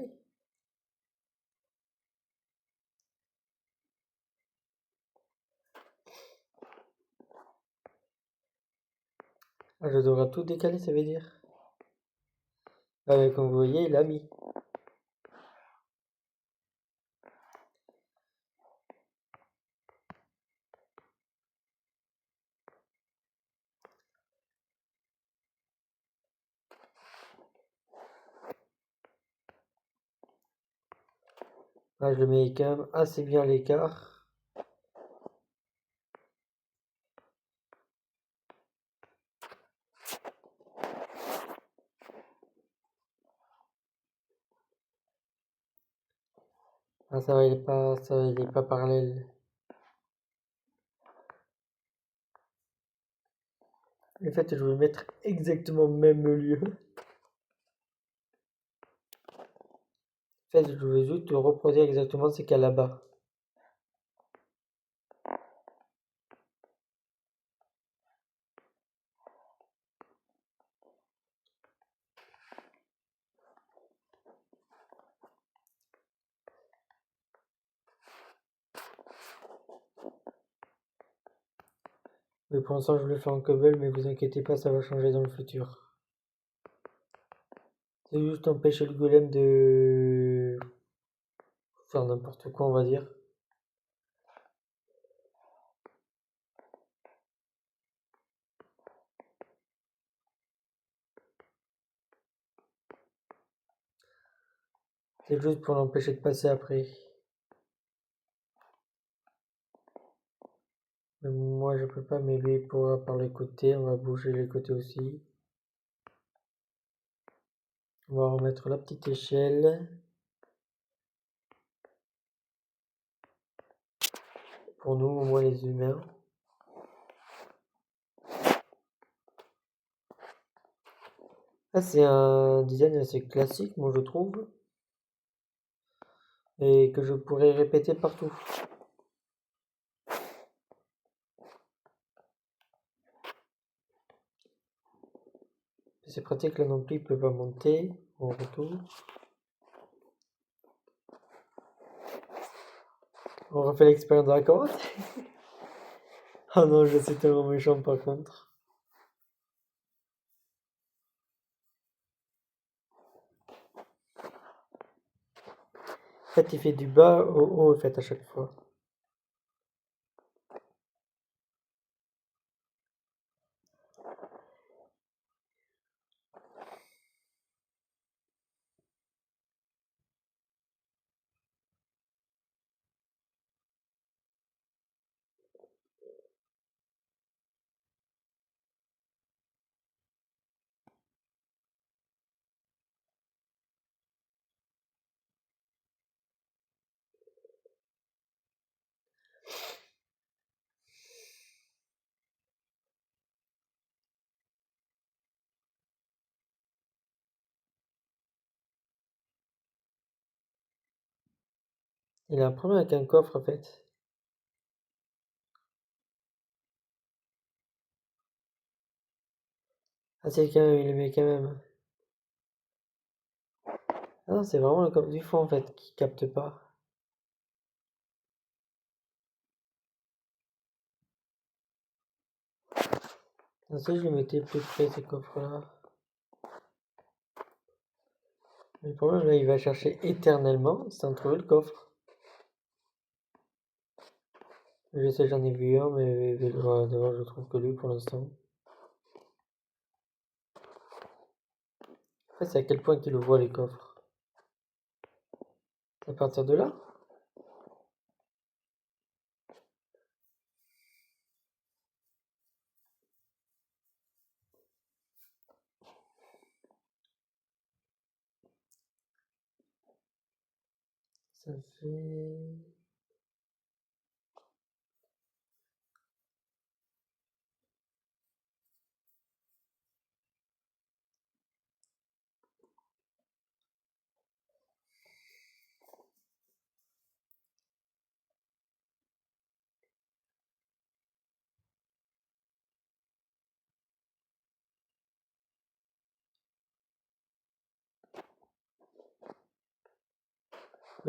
Ah, je devrais tout décaler, ça veut dire. Ah, mais comme vous voyez, il a mis. Ah, je le mets quand même assez bien à l'écart. Ah, ça va, il est pas parallèle. En fait, je vais mettre exactement au même lieu. En fait, je vais juste reproduire exactement ce qu'il y a là-bas. Mais pour l'instant, je le fais en cobble, mais vous inquiétez pas, ça va changer dans le futur. C'est juste empêcher le golem de faire n'importe quoi, on va dire. C'est juste pour l'empêcher de passer après. Mais moi, je peux pas, mais lui il pourra par les côtés. On va bouger les côtés aussi. On va remettre la petite échelle. Pour nous, au moins les humains. Ah, c'est un design assez classique, moi je trouve. Et que je pourrais répéter partout. C'est pratique, là non plus, il peut pas monter. En retour. On refait l'expérience de la carotte. Ah non, je suis tellement méchant par contre. En fait, il fait du bas au haut, en fait, à chaque fois. Il a un problème avec un coffre en fait. Ah c'est quand même, il le met quand même. Ah non, c'est vraiment le coffre du fond en fait qui capte pas. Ah, ça je le mettais plus près ce coffre-là. Mais le problème là, il va chercher éternellement sans trouver le coffre. Je sais, j'en ai vu un, mais devant je trouve que lui pour l'instant. Après, c'est à quel point qu'il le voit les coffres. À partir de là? Ça fait...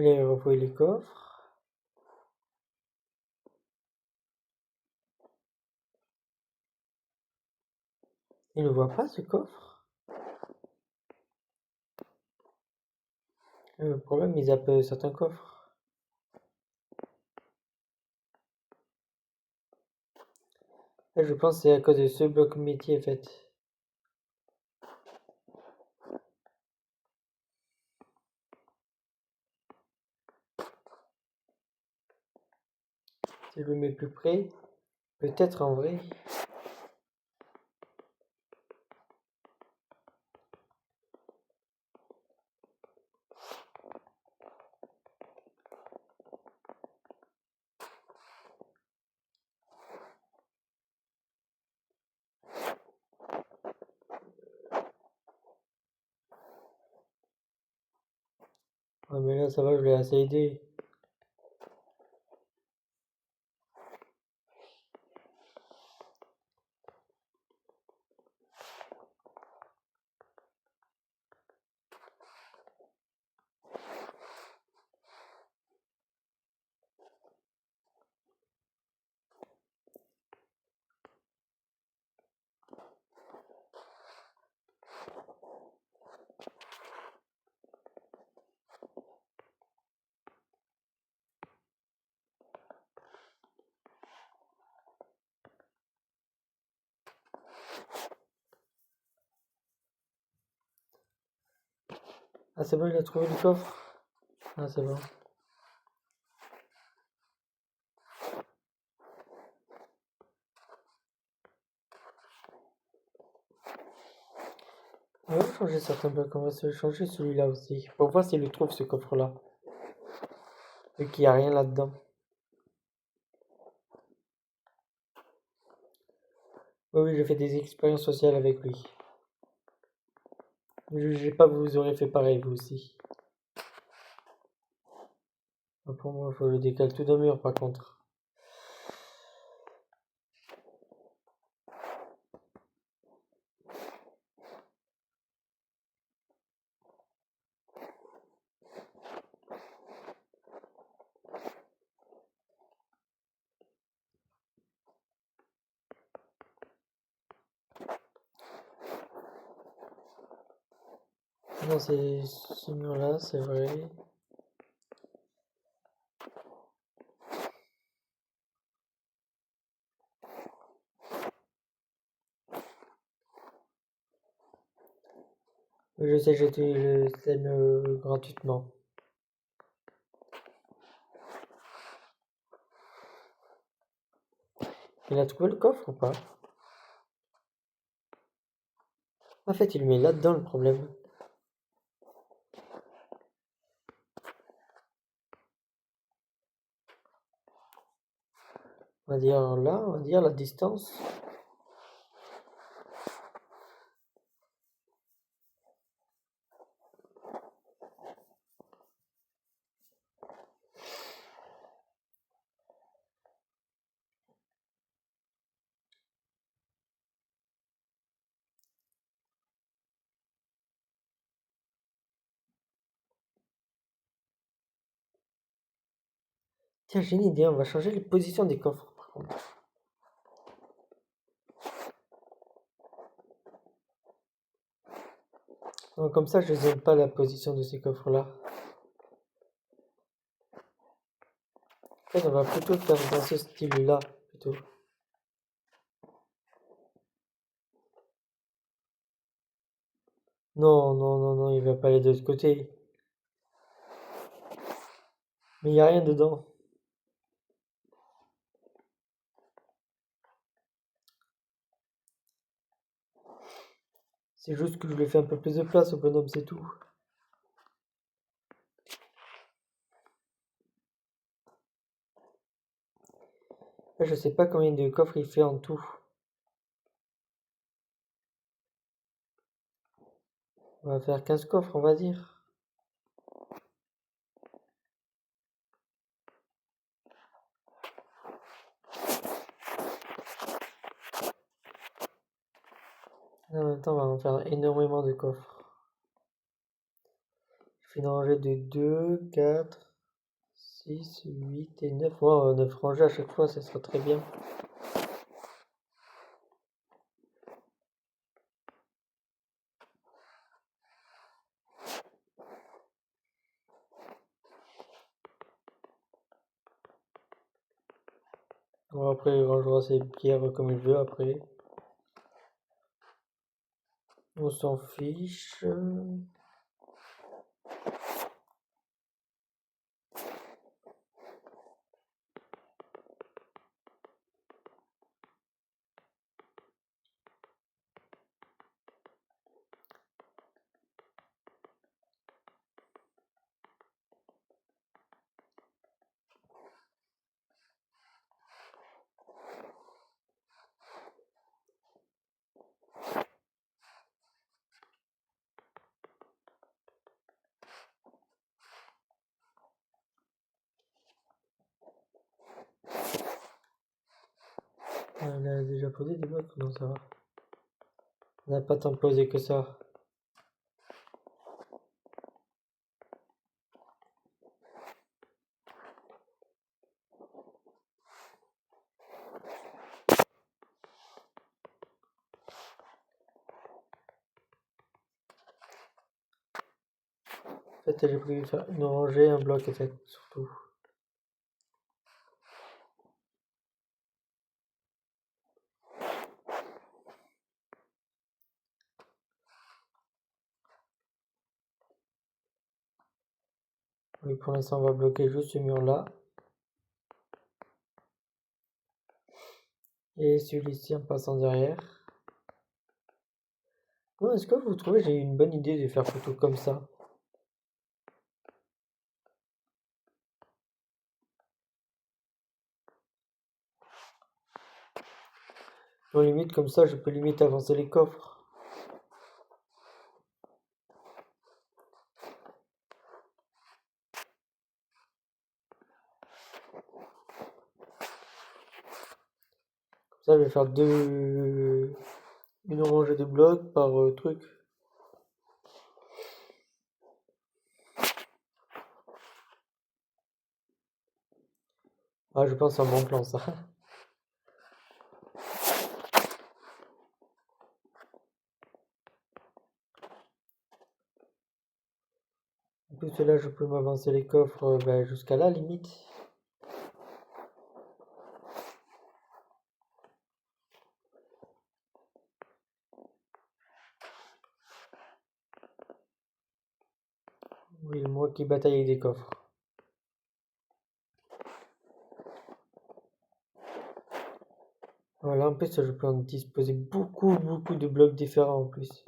Il a refouillé les coffres. Il ne voit pas ce coffre. Le problème, il zappe certains coffres. Là, je pense que c'est à cause de ce bloc métier en fait. Si je le mets plus près, peut-être en vrai. Ouais, mais là, ça va, je l'ai assez aidé. Ah, c'est bon, il a trouvé le coffre. Ah, c'est bon. On va changer certains blocs, on va se changer celui-là aussi. Pour voir s'il le trouve ce coffre-là. Vu qu'il n'y a rien là-dedans. Oui, oui, j'ai fait des expériences sociales avec lui. Ne jugez pas, vous aurez fait pareil, vous aussi. Ah, pour moi, il faut le décaler tout d'un mur, par contre. Non, c'est ce mur-là, c'est vrai. Oui, je sais, j'ai tué le slime gratuitement. Il a trouvé le coffre ou pas? En fait, il le met là-dedans le problème. On va dire là, on va dire la distance. Tiens, j'ai une idée, on va changer les positions des coffres par contre. Donc, comme ça, je n'aime pas la position de ces coffres-là. En fait, on va plutôt faire dans ce style-là, plutôt. Non, non, non, non, il va pas aller de l'autre côté. Mais il n'y a rien dedans. C'est juste que je lui fais un peu plus de place au bonhomme, c'est tout. Là, je sais pas combien de coffres il fait en tout. On va faire 15 coffres, on va dire. En même temps, on va en faire énormément de coffres. Je fais une rangée de 2, 4, 6, 8 et 9. Ouais, 9 rangées à chaque fois, ça sera très bien. Bon, après, il rangera ses pierres comme il veut après. On s'en fiche. On a déjà posé des blocs, non ça va. On n'a pas tant posé que ça. En fait, j'ai prévu de faire une rangée, un bloc, en fait, surtout. Oui, pour l'instant, on va bloquer juste ce mur-là. Et celui-ci en passant derrière. Non, est-ce que vous trouvez que j'ai une bonne idée de faire plutôt comme ça? Bon, limite, comme ça, je peux limite avancer les coffres. Comme ça, je vais faire une rangée de blocs par truc. Ah, je pense à mon plan, ça. En plus, là, je peux m'avancer les coffres ben, jusqu'à la limite. Oui, moi qui bataille avec des coffres. Voilà, en plus, je peux en disposer beaucoup de blocs différents en plus.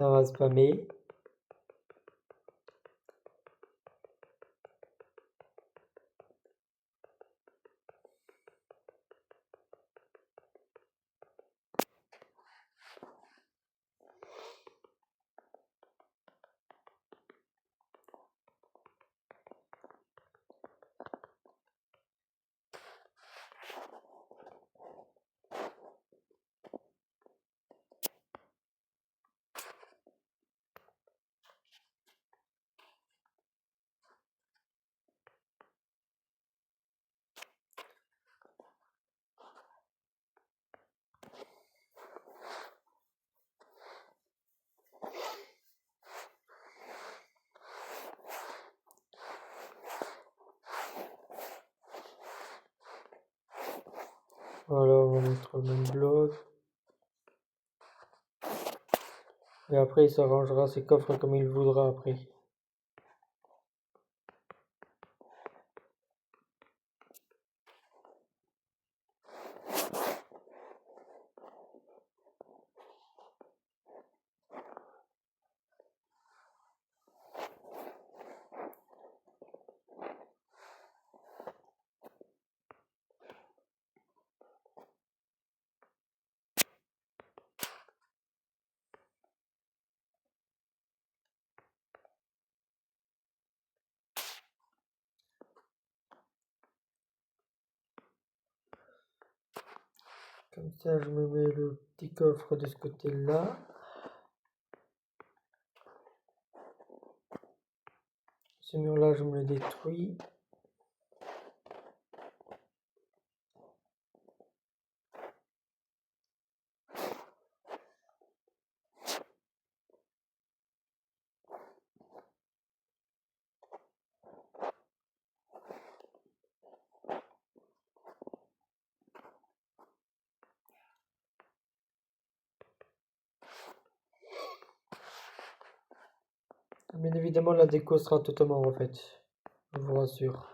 On va spammer. mettre le même bloc. Et après, il s'arrangera ses coffres comme il voudra après. Comme ça, je me mets le petit coffre de ce côté-là. Ce mur-là, je me le détruis. Bien évidemment, la déco sera totalement refaite. Je vous rassure.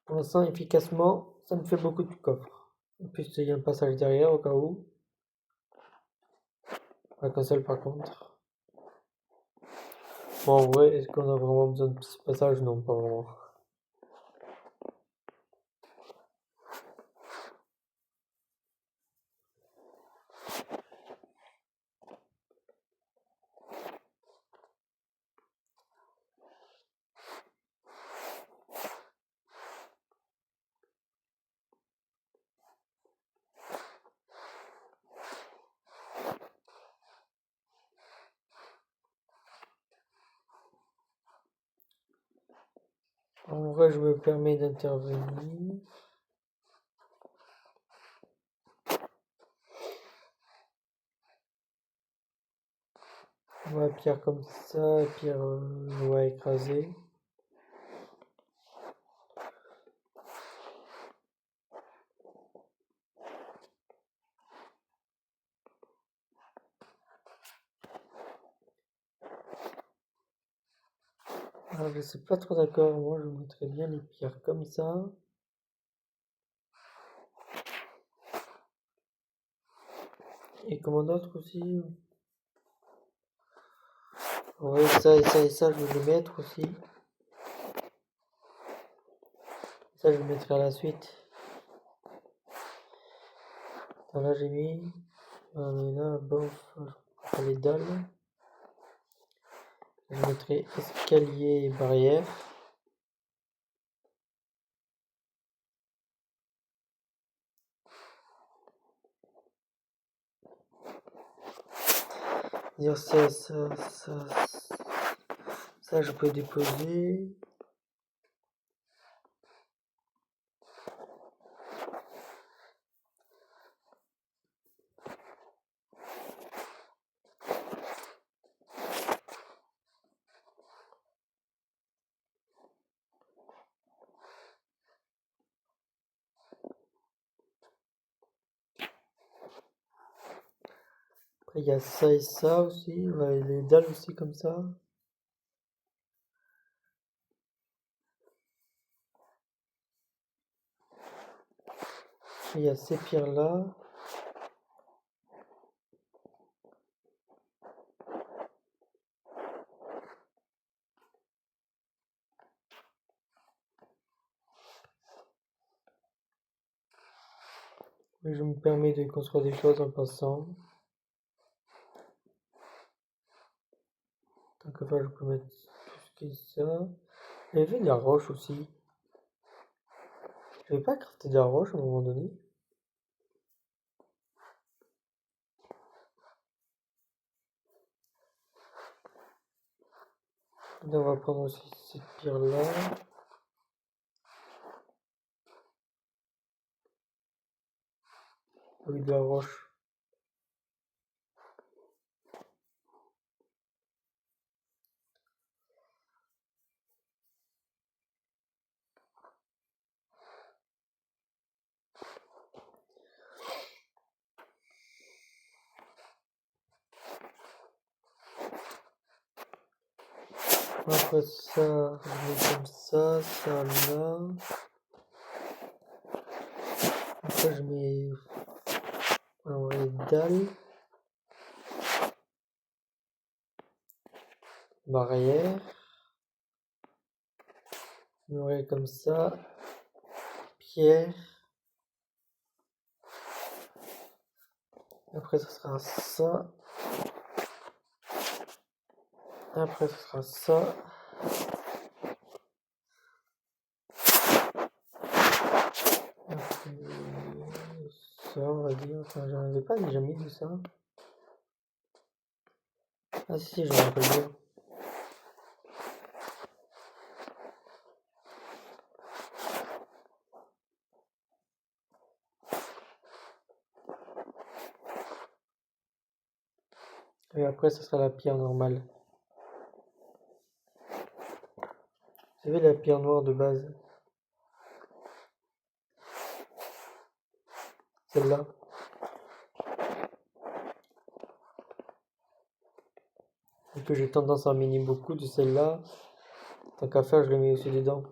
Pour l'instant, efficacement, ça me fait beaucoup de coffres. En plus, il y a un passage derrière au cas où. Pas qu'un seul par contre. Bon, en vrai, est-ce qu'on a vraiment besoin de ce passage? Non, pas vraiment. En vrai, je me permets d'intervenir. Ouais, pierre comme ça, pierre ouais, écrasée. Alors, je suis pas trop d'accord, moi je mettrais bien les pierres comme ça. Et comment d'autres aussi. Ouais, ça et ça et ça, je vais les mettre aussi. Ça, je le mettrai à la suite. Là, j'ai mis. Mais là, bof, je prends les dalles. Je mettrai escalier et barrière. Dire ça, je peux déposer. Après, il y a ça et ça aussi. Ouais, les dalles aussi comme ça. Il y a ces pierres là. Et je me permets de construire des choses en passant. Tant que faire, je peux mettre tout ce qui est ça. J'avais fait de la roche aussi. Je vais pas crafter de la roche à un moment donné. Là, on va prendre aussi cette pierre-là. Avec de la roche. Après ça, je mets comme ça là. Après, je mets les dalles. Barrière. Murée comme ça. Pierre. Après, ce sera ça. Après, ce sera ça. Après, ça, on va dire. Enfin, j'en avais pas déjà mis de ça. Ah, si, je me rappelle bien. Et après, ce sera la pierre normale. Vous savez, la pierre noire de base. Celle-là. Et que j'ai tendance à en miner beaucoup de celle-là. Tant qu'à faire, je le mets aussi dedans.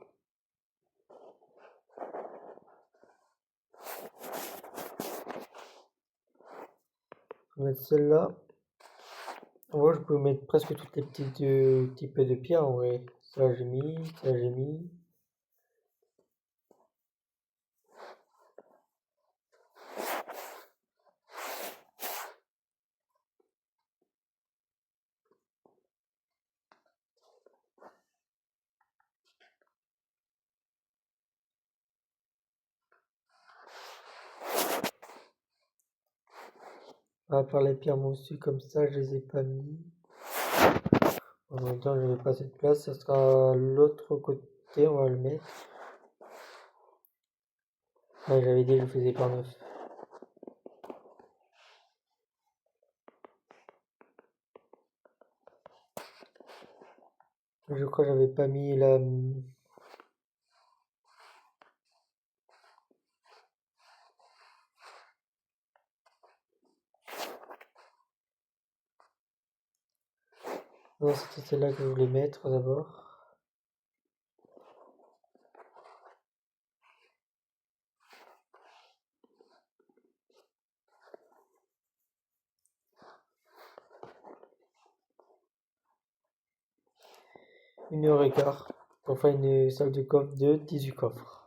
Je vais mettre celle-là. En vrai, je peux mettre presque toutes les petites types de pierres en vrai. Ça j'ai mis, ça j'ai mis. À part les pierres moussues comme ça, je les ai pas mis. En même temps, je n'avais pas cette place. Ça sera l'autre côté, on va le mettre. Ah, j'avais dit que je le faisais par neuf. Je crois que j'avais pas mis la. Non, c'était celle-là que je voulais mettre d'abord. Une heure et quart pour faire une salle de coffre de 18 coffres.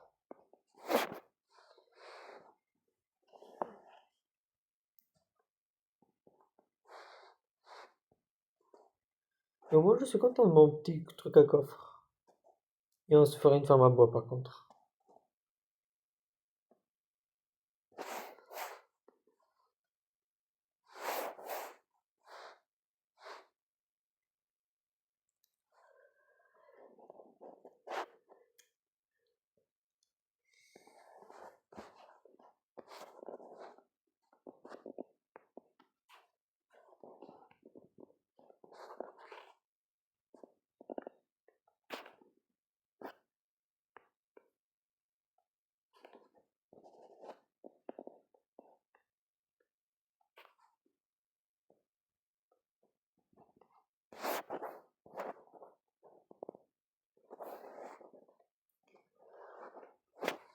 Et moi, je suis content de mon petit truc à coffre. Et on se ferait une ferme à bois par contre.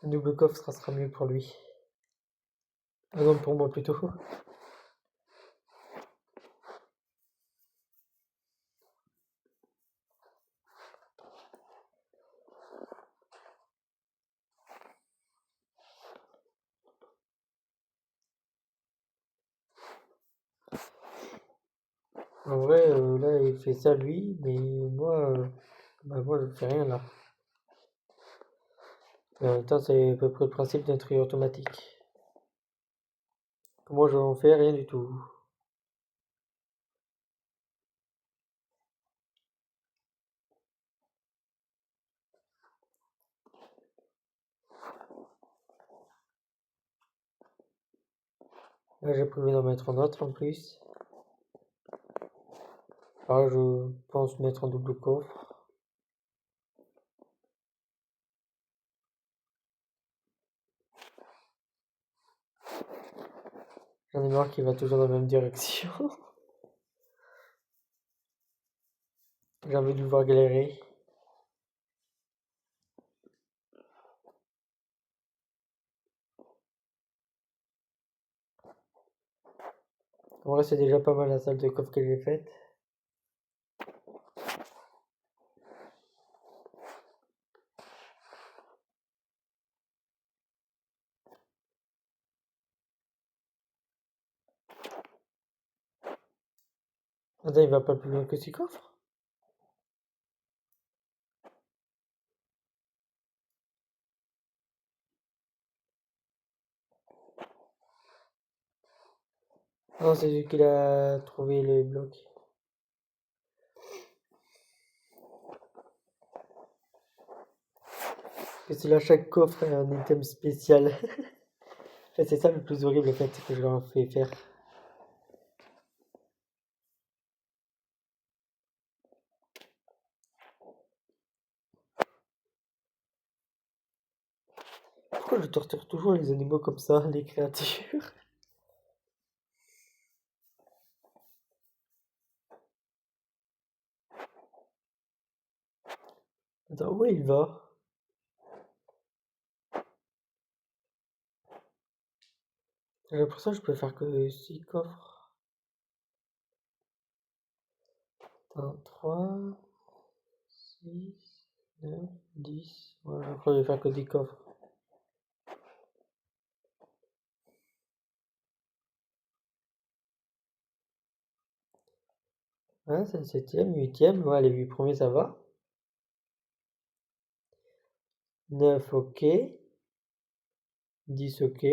Le double coffre, ça sera mieux pour lui. Ah non, pour moi plutôt. En vrai, là, il fait ça lui, mais moi, je fais rien là. Mais en même temps, c'est à peu près le principe d'un tri automatique. Moi, je n'en fais rien du tout. Là, j'ai prévu d'en mettre un autre en plus. Là, je pense mettre un double coffre. J'en ai marre qu'il va toujours dans la même direction. J'ai envie de le voir galérer. En vrai, c'est déjà pas mal la salle de coffre que j'ai faite. Attends, il va pas plus loin que 6 coffres? Non, c'est lui qui a trouvé le bloc. Parce que là, chaque coffre a un item spécial. En fait, c'est ça le plus horrible, en fait, que je leur fais faire. Pourquoi je torture toujours les animaux comme ça, les créatures? Attends, où il va? J'ai l'impression que je peux faire que 6 coffres. Attends, 3, 6, 9, 10. Ouais, je crois que je vais faire que 10 coffres. Ouais, c'est le 7ème, 8ème. Ouais, les 8 premiers, ça va. 9, ok. 10, ok.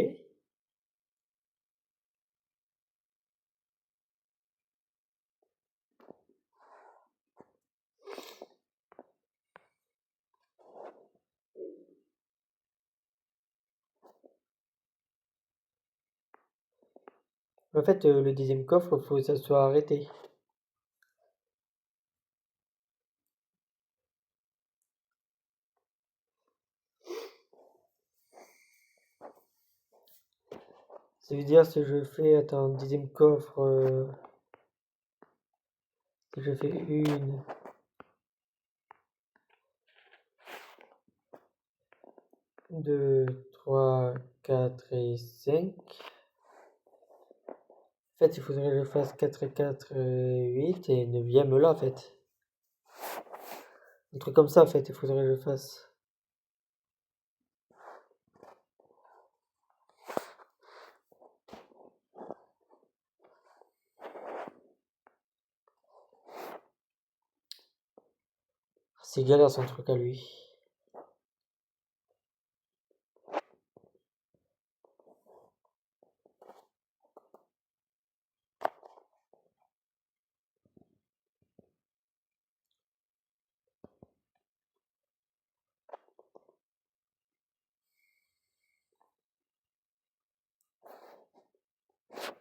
En fait, le 10ème coffre, faut que ça soit arrêté. Ça veut dire si je fais, attends, 10ème coffre, si je fais 1, 2, 3, 4 et 5. En fait, il faudrait que je fasse 4 et 4, 8 et 9ème là, en fait. Un truc comme ça, en fait, il faudrait que je fasse. C'est galère son truc à lui.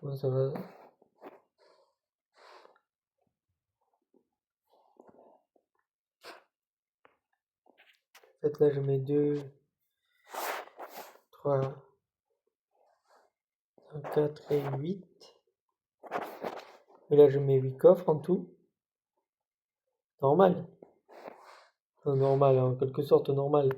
Ouais, ça va. En fait, là, je mets 2, 3, 4 et 8. Et là, je mets 8 coffres en tout. Normal. Enfin, normal, en quelque sorte normal.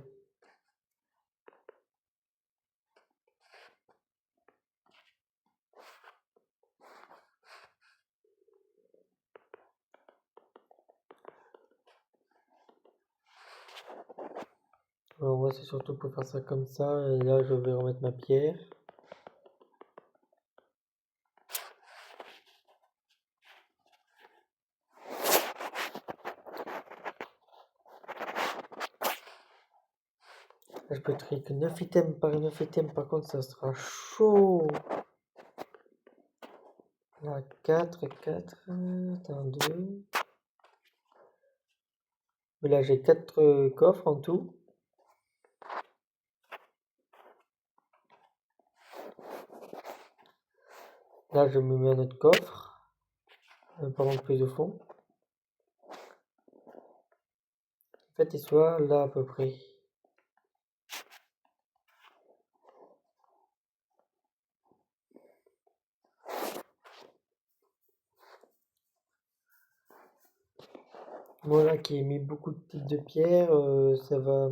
Alors, moi, c'est surtout pour faire ça comme ça. Et là, je vais remettre ma pierre. Là, je peux trier que 9 items par 9 items. Par contre, ça sera chaud. Là, 4 et 4. Attends, 2. Mais là, j'ai 4 coffres en tout. Là, je me mets un autre coffre. Pardon, plus de fond. En fait, il soit là à peu près. Moi là qui ai mis beaucoup de types de pierres, ça va.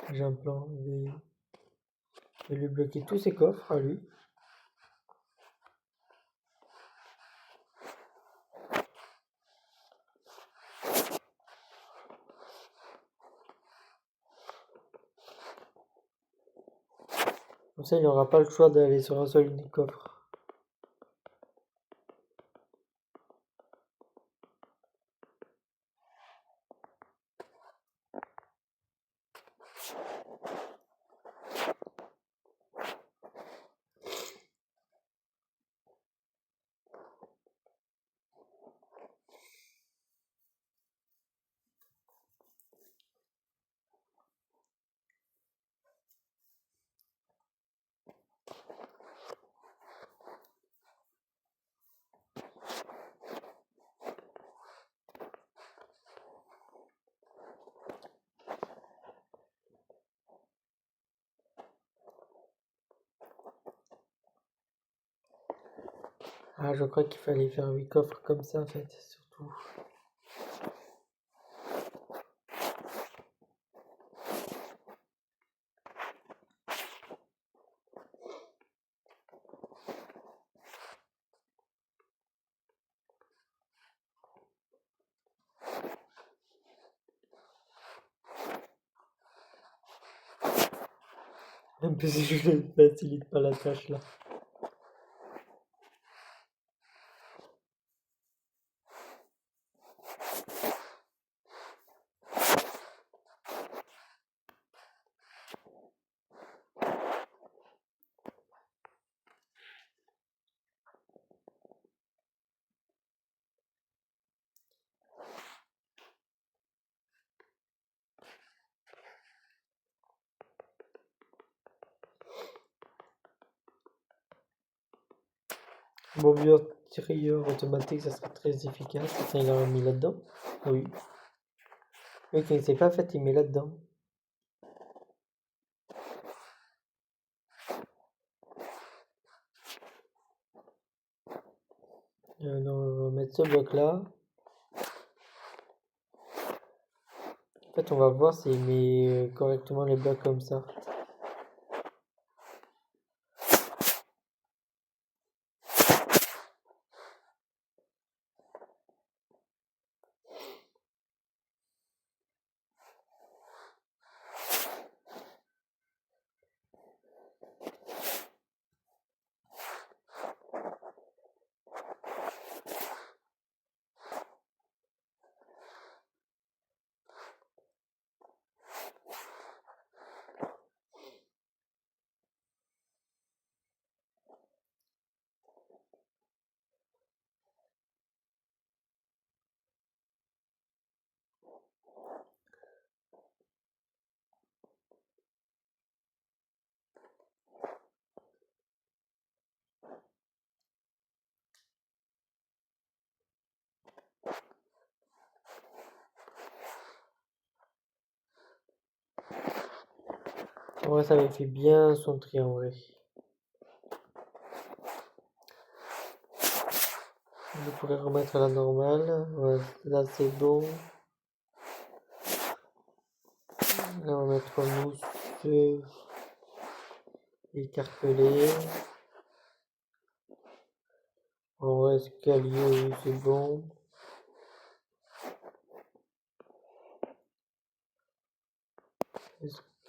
J'ai un plan. Je vais lui bloquer tous ses coffres à lui. Comme ça, il n'aura pas le choix d'aller sur un seul unique coffre. Ah, je crois qu'il fallait faire 8 coffres comme ça en fait, surtout. Même si je ne facilite pas la tâche là. Bon, bien, tireur automatique, ça serait très efficace. Attends, il a mis là-dedans. Ah oui. Oui, quand il sait pas, en fait, il met là-dedans. Donc, on va mettre ce bloc là. En fait, on va voir s'il met correctement les blocs comme ça. En vrai, ça avait fait bien son tri en vrai. Je pourrais remettre à la normale. Ouais, là, c'est bon. Là, on va mettre mousse écartelé. En vrai, escalier, oui, c'est bon.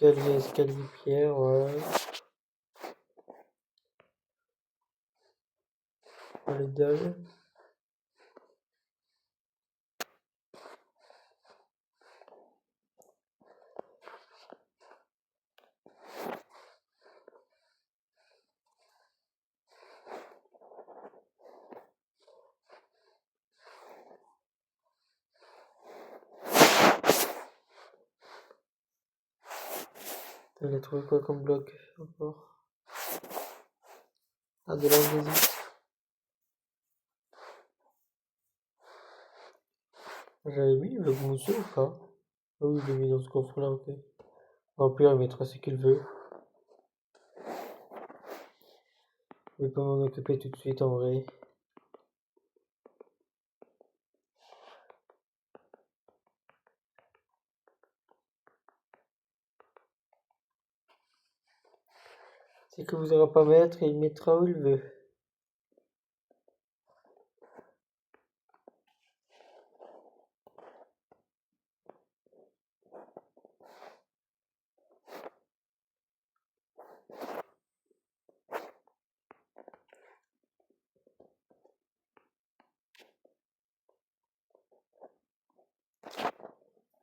Escalier, pierre, ouais. Les dalles. Il a trouvé quoi comme bloc encore? Ah, de l'andésite. J'avais mis le bloc mousseux ou pas? Ah oui, je l'ai mis dans ce coffre-là, ok. Au pire, il mettra ce qu'il veut. Je vais pas m'en occuper tout de suite en vrai. C'est que vous aurez pas à mettre et il mettra où il veut.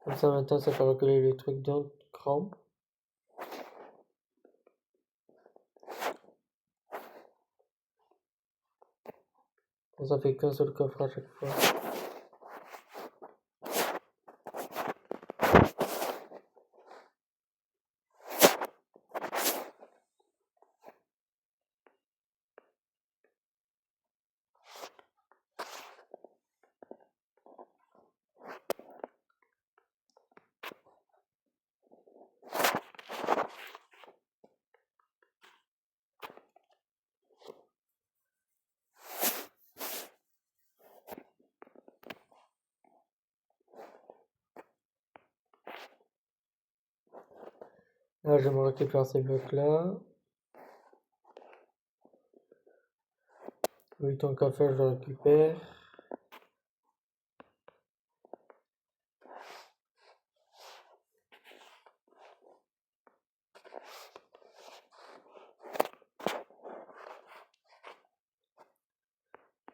Comme ça maintenant ça fait recoller le truc dans le cran. Ça fait qu'un seul coffre à chaque fois. Là je me récupère ces blocs là. Oui, tant qu'à faire, je le récupère.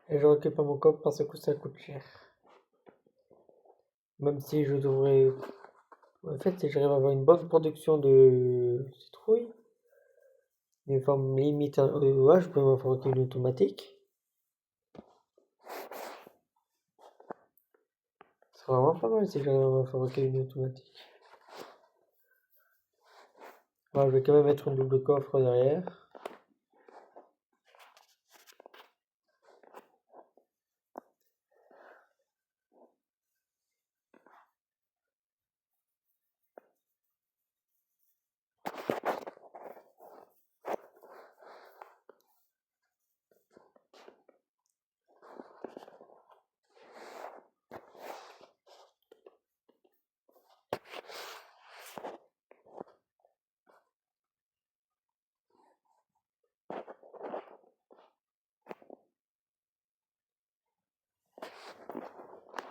Et je récupère mon coffre parce que ça coûte cher. Même si je devrais... En fait, si j'arrive à avoir une bonne production de citrouilles, une forme limite ouais, je peux m'en fabriquer une automatique. Ce serait vraiment pas mal si j'arrive à m'en fabriquer une automatique. Ouais, je vais quand même mettre un double coffre derrière.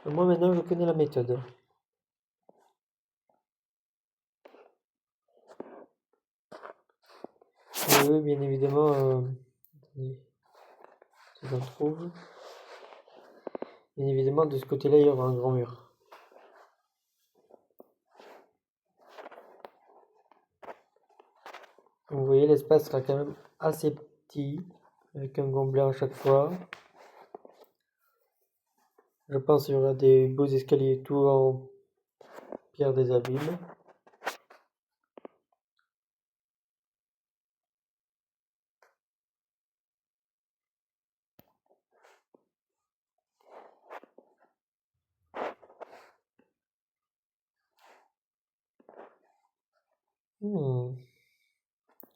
Moi maintenant je connais la méthode. Et oui, bien évidemment, attendez, si j'en trouve. Bien évidemment, de ce côté-là, il y aura un grand mur. Vous voyez, l'espace sera quand même assez petit, avec un gombelet à chaque fois. Je pense qu'il y aura des beaux escaliers et tout en pierre des abîmes.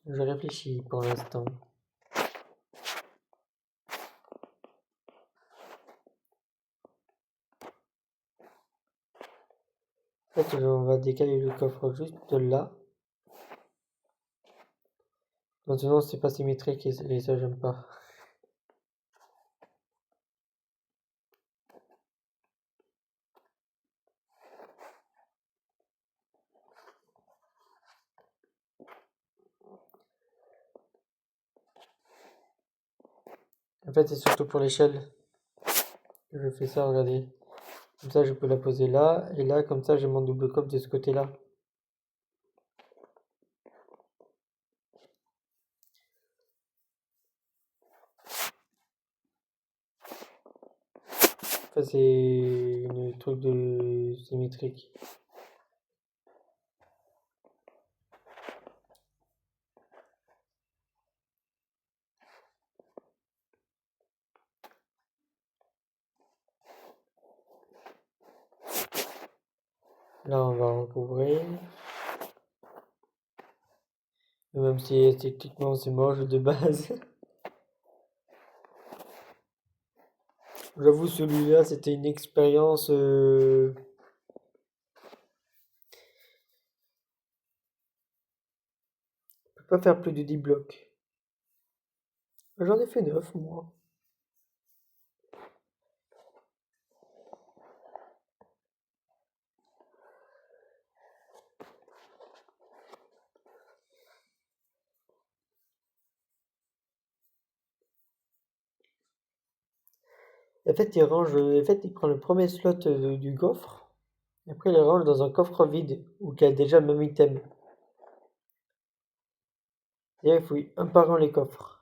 Je réfléchis pour l'instant. En fait, on va décaler le coffre juste de là. Maintenant, c'est pas symétrique et ça, j'aime pas. En fait, c'est surtout pour l'échelle que je fais ça, regardez. Comme ça, je peux la poser là, et là, comme ça, j'ai mon double coffre de ce côté-là. Ça, c'est un truc de symétrique. Là, on va recouvrir. Même si esthétiquement c'est moche de base. J'avoue, celui-là, c'était une expérience. Je peux pas faire plus de 10 blocs. J'en ai fait 9, moi. En fait, il prend le premier slot du coffre. Et après, il le range dans un coffre vide, ou qui a déjà le même item. Et il fouille un par un les coffres.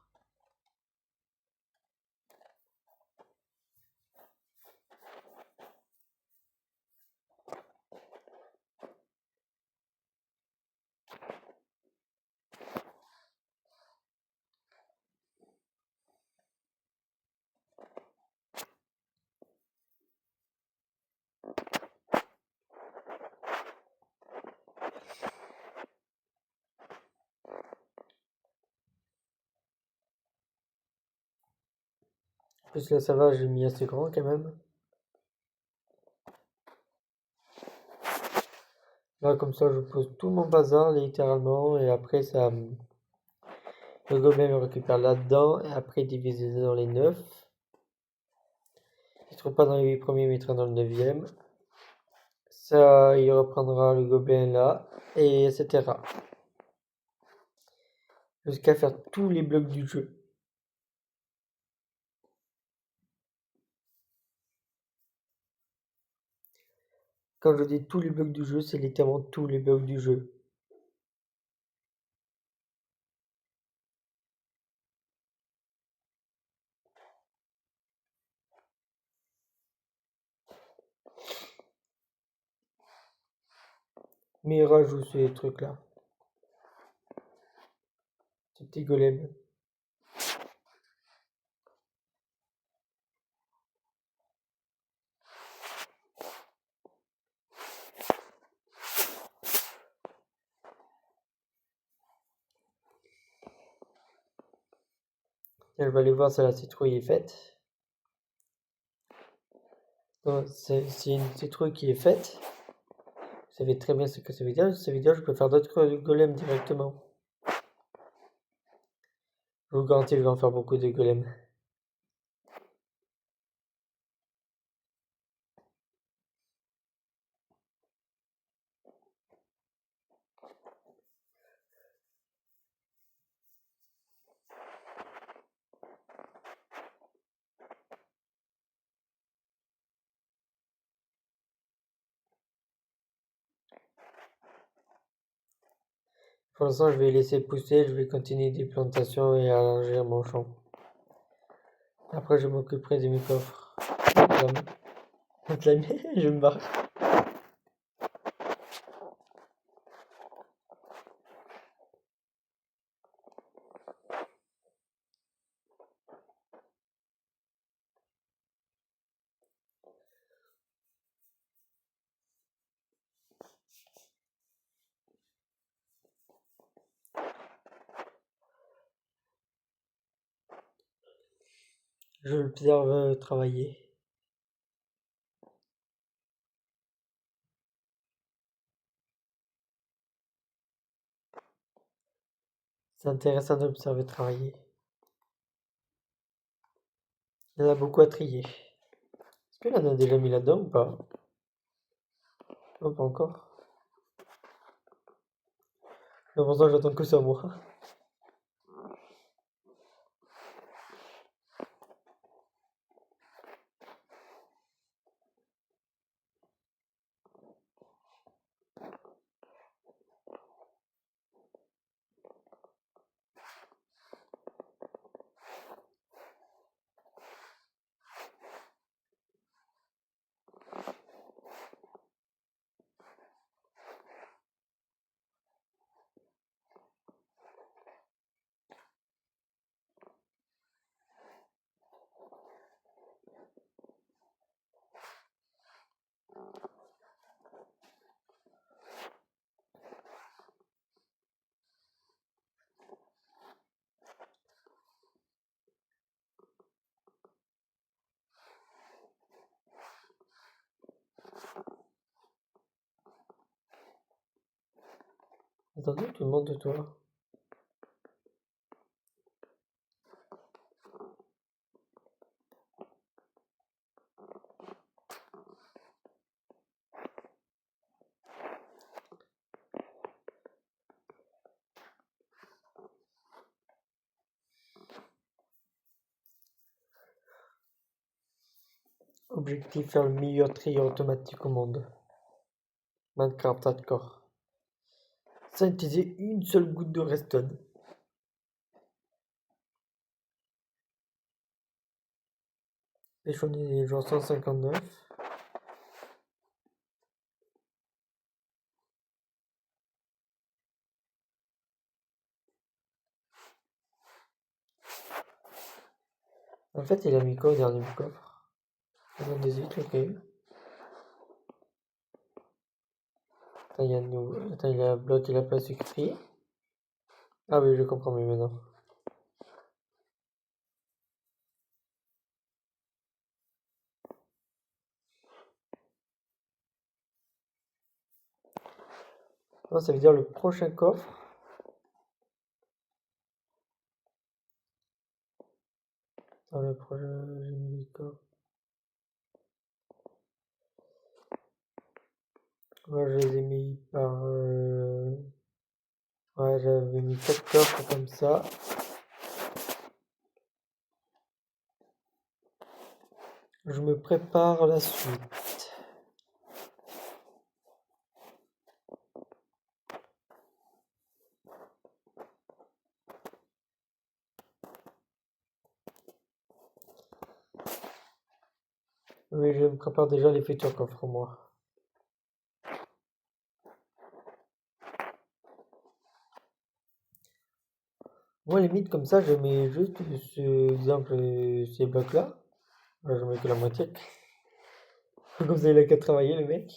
En plus, là, ça va, j'ai mis assez grand quand même. Là, comme ça, je pose tout mon bazar, littéralement, et après, ça, le gobelin le récupère là-dedans, et après, divisé dans les 9. Il ne trouve pas dans les 8 premiers, il mettra dans le 9e. Ça, il reprendra le gobelin là, et etc. Jusqu'à faire tous les blocs du jeu. Quand je dis tous les blocs du jeu, c'est littéralement tous les blocs du jeu. Mais il rajoute ces trucs-là. Ces petits golems. Et je vais aller voir si la citrouille est faite. C'est une citrouille qui est faite. Vous savez très bien ce que ça veut dire. Ça veut dire que je peux faire d'autres golems directement. Je vous garantis, je vais en faire beaucoup de golems. Pour l'instant, je vais laisser pousser. Je vais continuer des plantations et arranger mon champ. Après, je m'occuperai de mes coffres. Je me barre. Je l'observe travailler. C'est intéressant d'observer travailler. Il y en a beaucoup à trier. Est-ce que là, on a déjà mis là-dedans ou pas? Non, pas encore. Pour l'instant, j'attends que ça, moi. Attendez, tout le monde de toi. Objectif, faire le meilleur tri automatique au monde. Minecraft Hardcore. Synthétiser une seule goutte de redstone. Échelonner genre 159. En fait, il a mis quoi au dernier coffre? Il a des huîtres, ok. Attends, il y a bloqué la place sucrée. Ah oui, je comprends mieux maintenant. Non, ça veut dire le prochain coffre. Dans le prochain, j'ai mis les coffres. Moi, je les ai mis par. Ouais, j'avais mis 4 coffres comme ça. Je me prépare la suite. Oui, je me prépare déjà les futurs coffres, moi. Moi, limite, comme ça, je mets juste, ce exemple, ces blocs-là. Ouais, je mets que la moitié. Comme ça, il a qu'à travailler, le mec.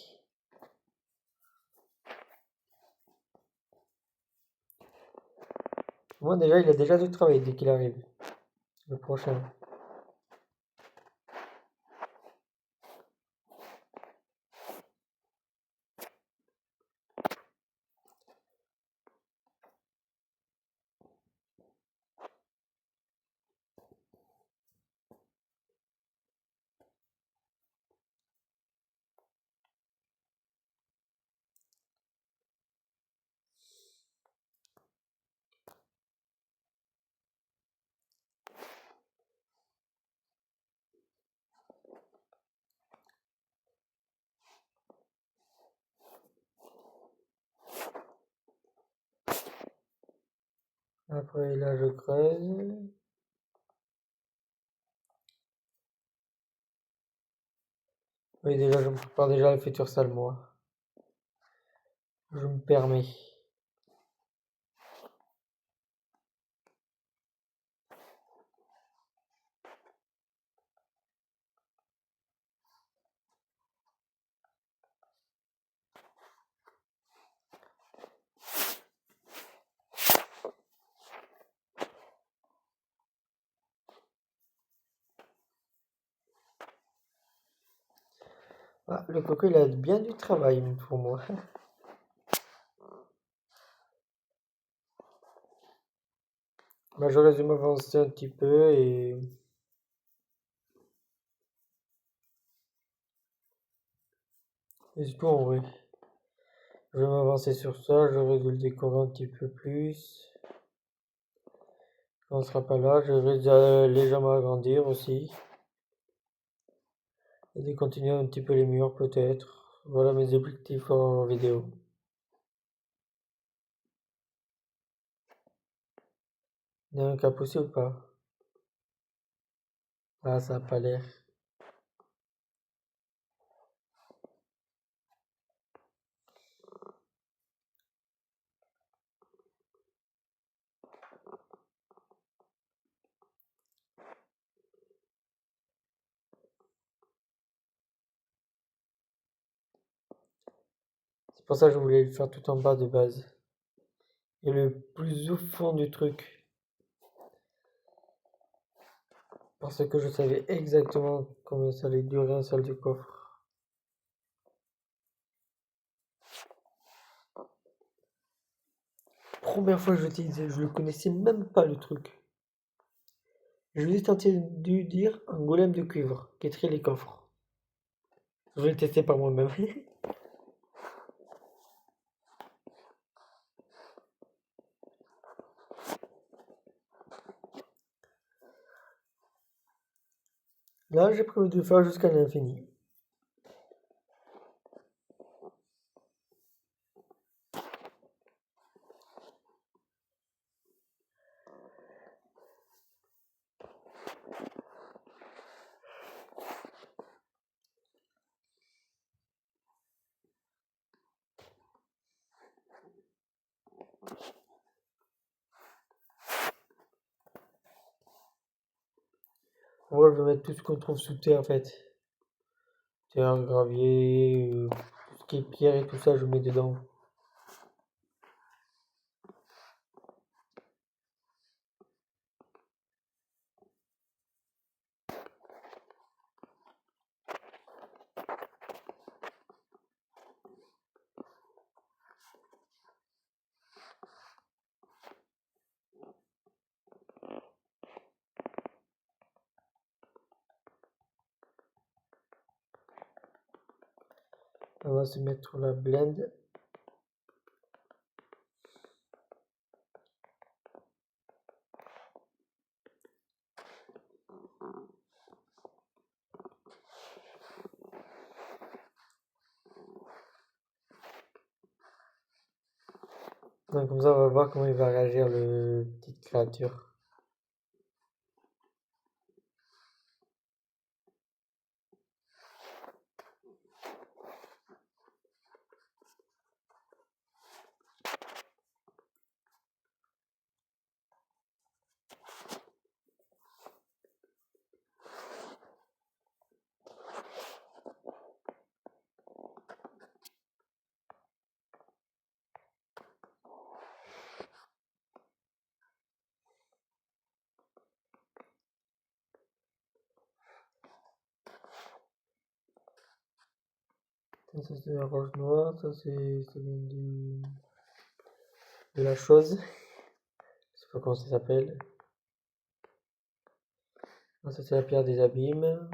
Moi, déjà, il a déjà dû travailler dès qu'il arrive. Le prochain. Après, là, je creuse. Oui, déjà, je me prépare déjà la future salle, moi. Je me permets. Ah, le coco, il a bien du travail pour moi. Bah, je résume avancer un petit peu et c'est tout en vrai. Je vais m'avancer sur ça, j'aurais dû le décorer un petit peu plus. Quand on sera pas là, je vais légèrement agrandir aussi. Et de continuer un petit peu les murs peut-être. Voilà mes objectifs en vidéo. Il y a un cap aussi ou pas? Ah, ça a pas l'air. C'est pour ça que je voulais le faire tout en bas de base. Et le plus au fond du truc. Parce que je savais exactement combien ça allait durer un seul du coffre. première fois que je l'utilisais, je le connaissais même pas le truc. Je lui ai entendu dire un golem de cuivre qui trie les coffres. Je vais le tester par moi-même. Là, j'ai prévu de le faire jusqu'à l'infini. Moi, je vais mettre tout ce qu'on trouve sous terre en fait. Terre, gravier, tout ce qui est pierre et tout ça, je mets dedans. On va se mettre la blend. Donc comme ça, on va voir comment il va réagir le petite créature. Ça c'est la roche noire, ça c'est de la chose. Je sais pas comment ça s'appelle. Ça c'est la pierre des abîmes.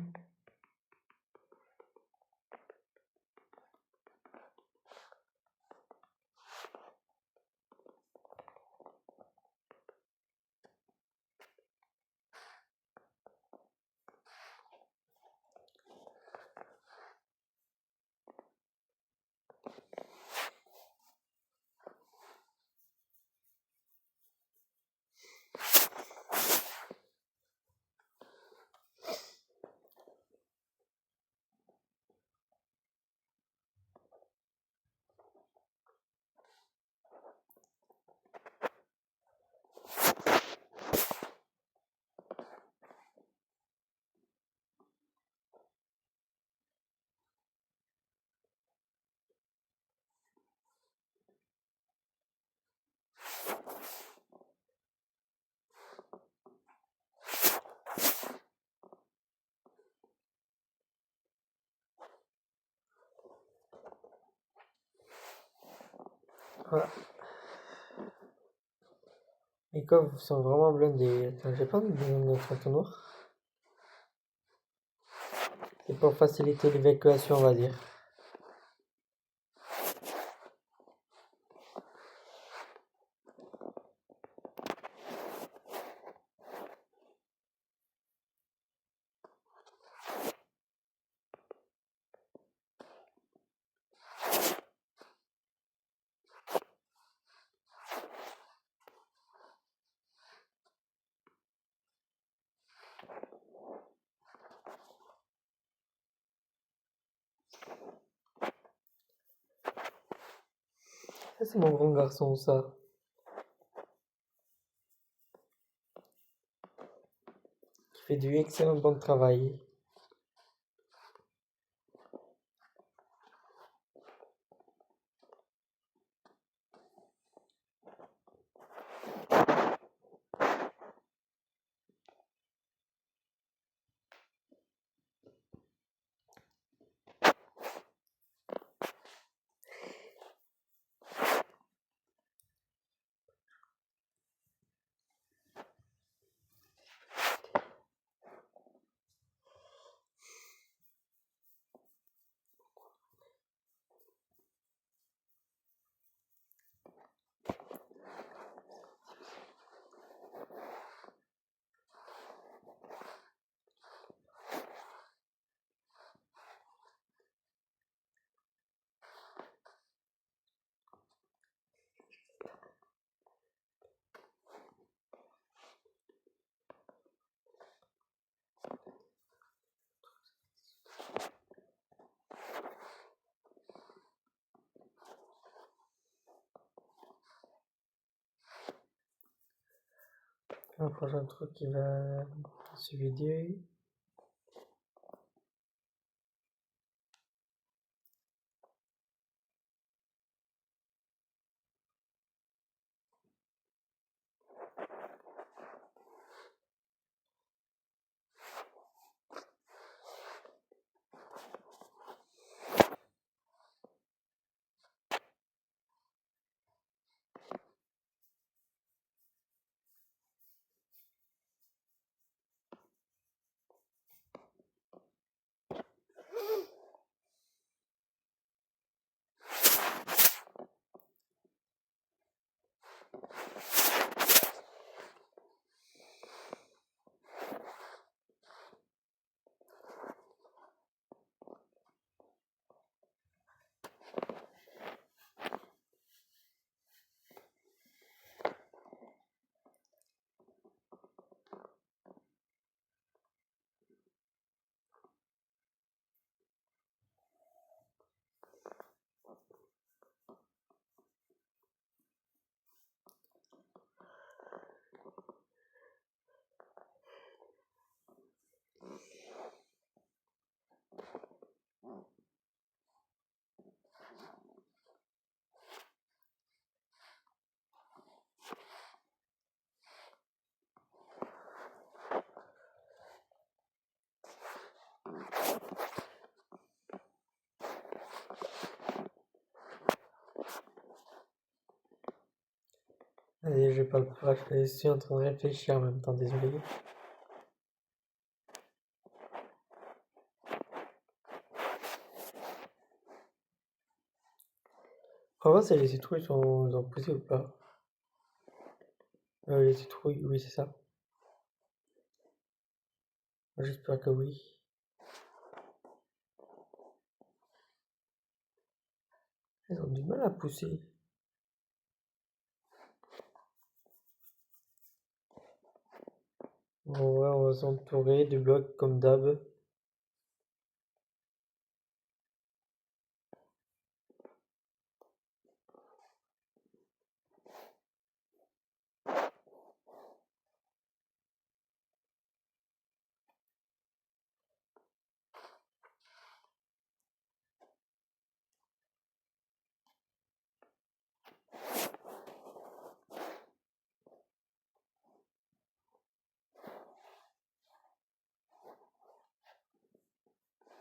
Voilà. Les coffres sont vraiment blindés. Attends, j'ai pas envie de mettre un trou noir. C'est pour faciliter l'évacuation, on va dire. Ça, c'est mon grand garçon, ça. Qui fait du excellent bon travail. Un prochain truc qui va se vider. Allez, je parle pas, je suis en train de réfléchir en même temps, désolé. On va voir si les citrouilles ont poussé ou pas. Les citrouilles, oui, c'est ça. J'espère que oui. Elles ont du mal à pousser. Bon, ouais, on va s'entourer de blocs comme d'hab.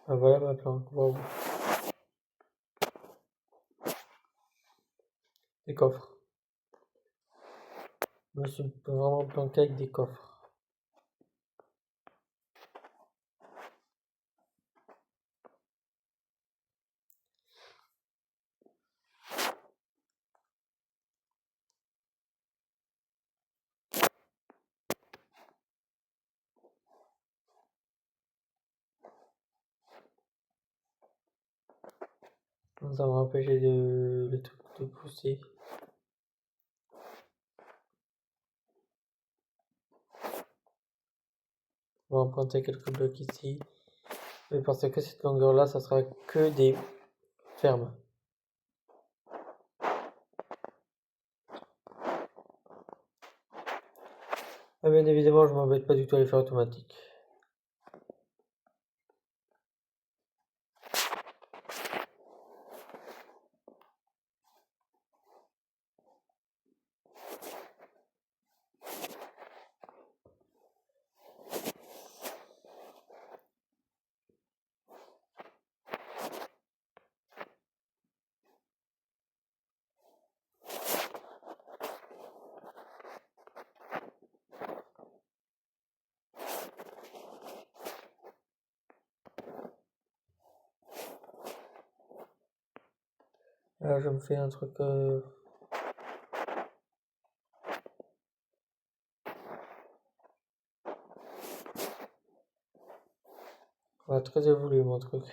Ah, voilà ma planque. Wow. Des coffres. Je me suis vraiment planqué avec des coffres. Ça va empêcher le truc de pousser. On va emprunter quelques blocs ici. Mais parce que cette longueur-là, ça sera que des fermes. Ah, bien évidemment, je m'embête pas du tout à les faire automatiques. Là, je me fais un truc. Ouais, très évolué mon truc.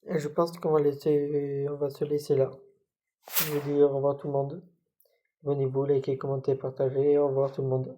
Et je pense qu'on va se laisser là. Je vous dis au revoir tout le monde. Abonnez-vous, likez, commentez, partagez. Au revoir tout le monde.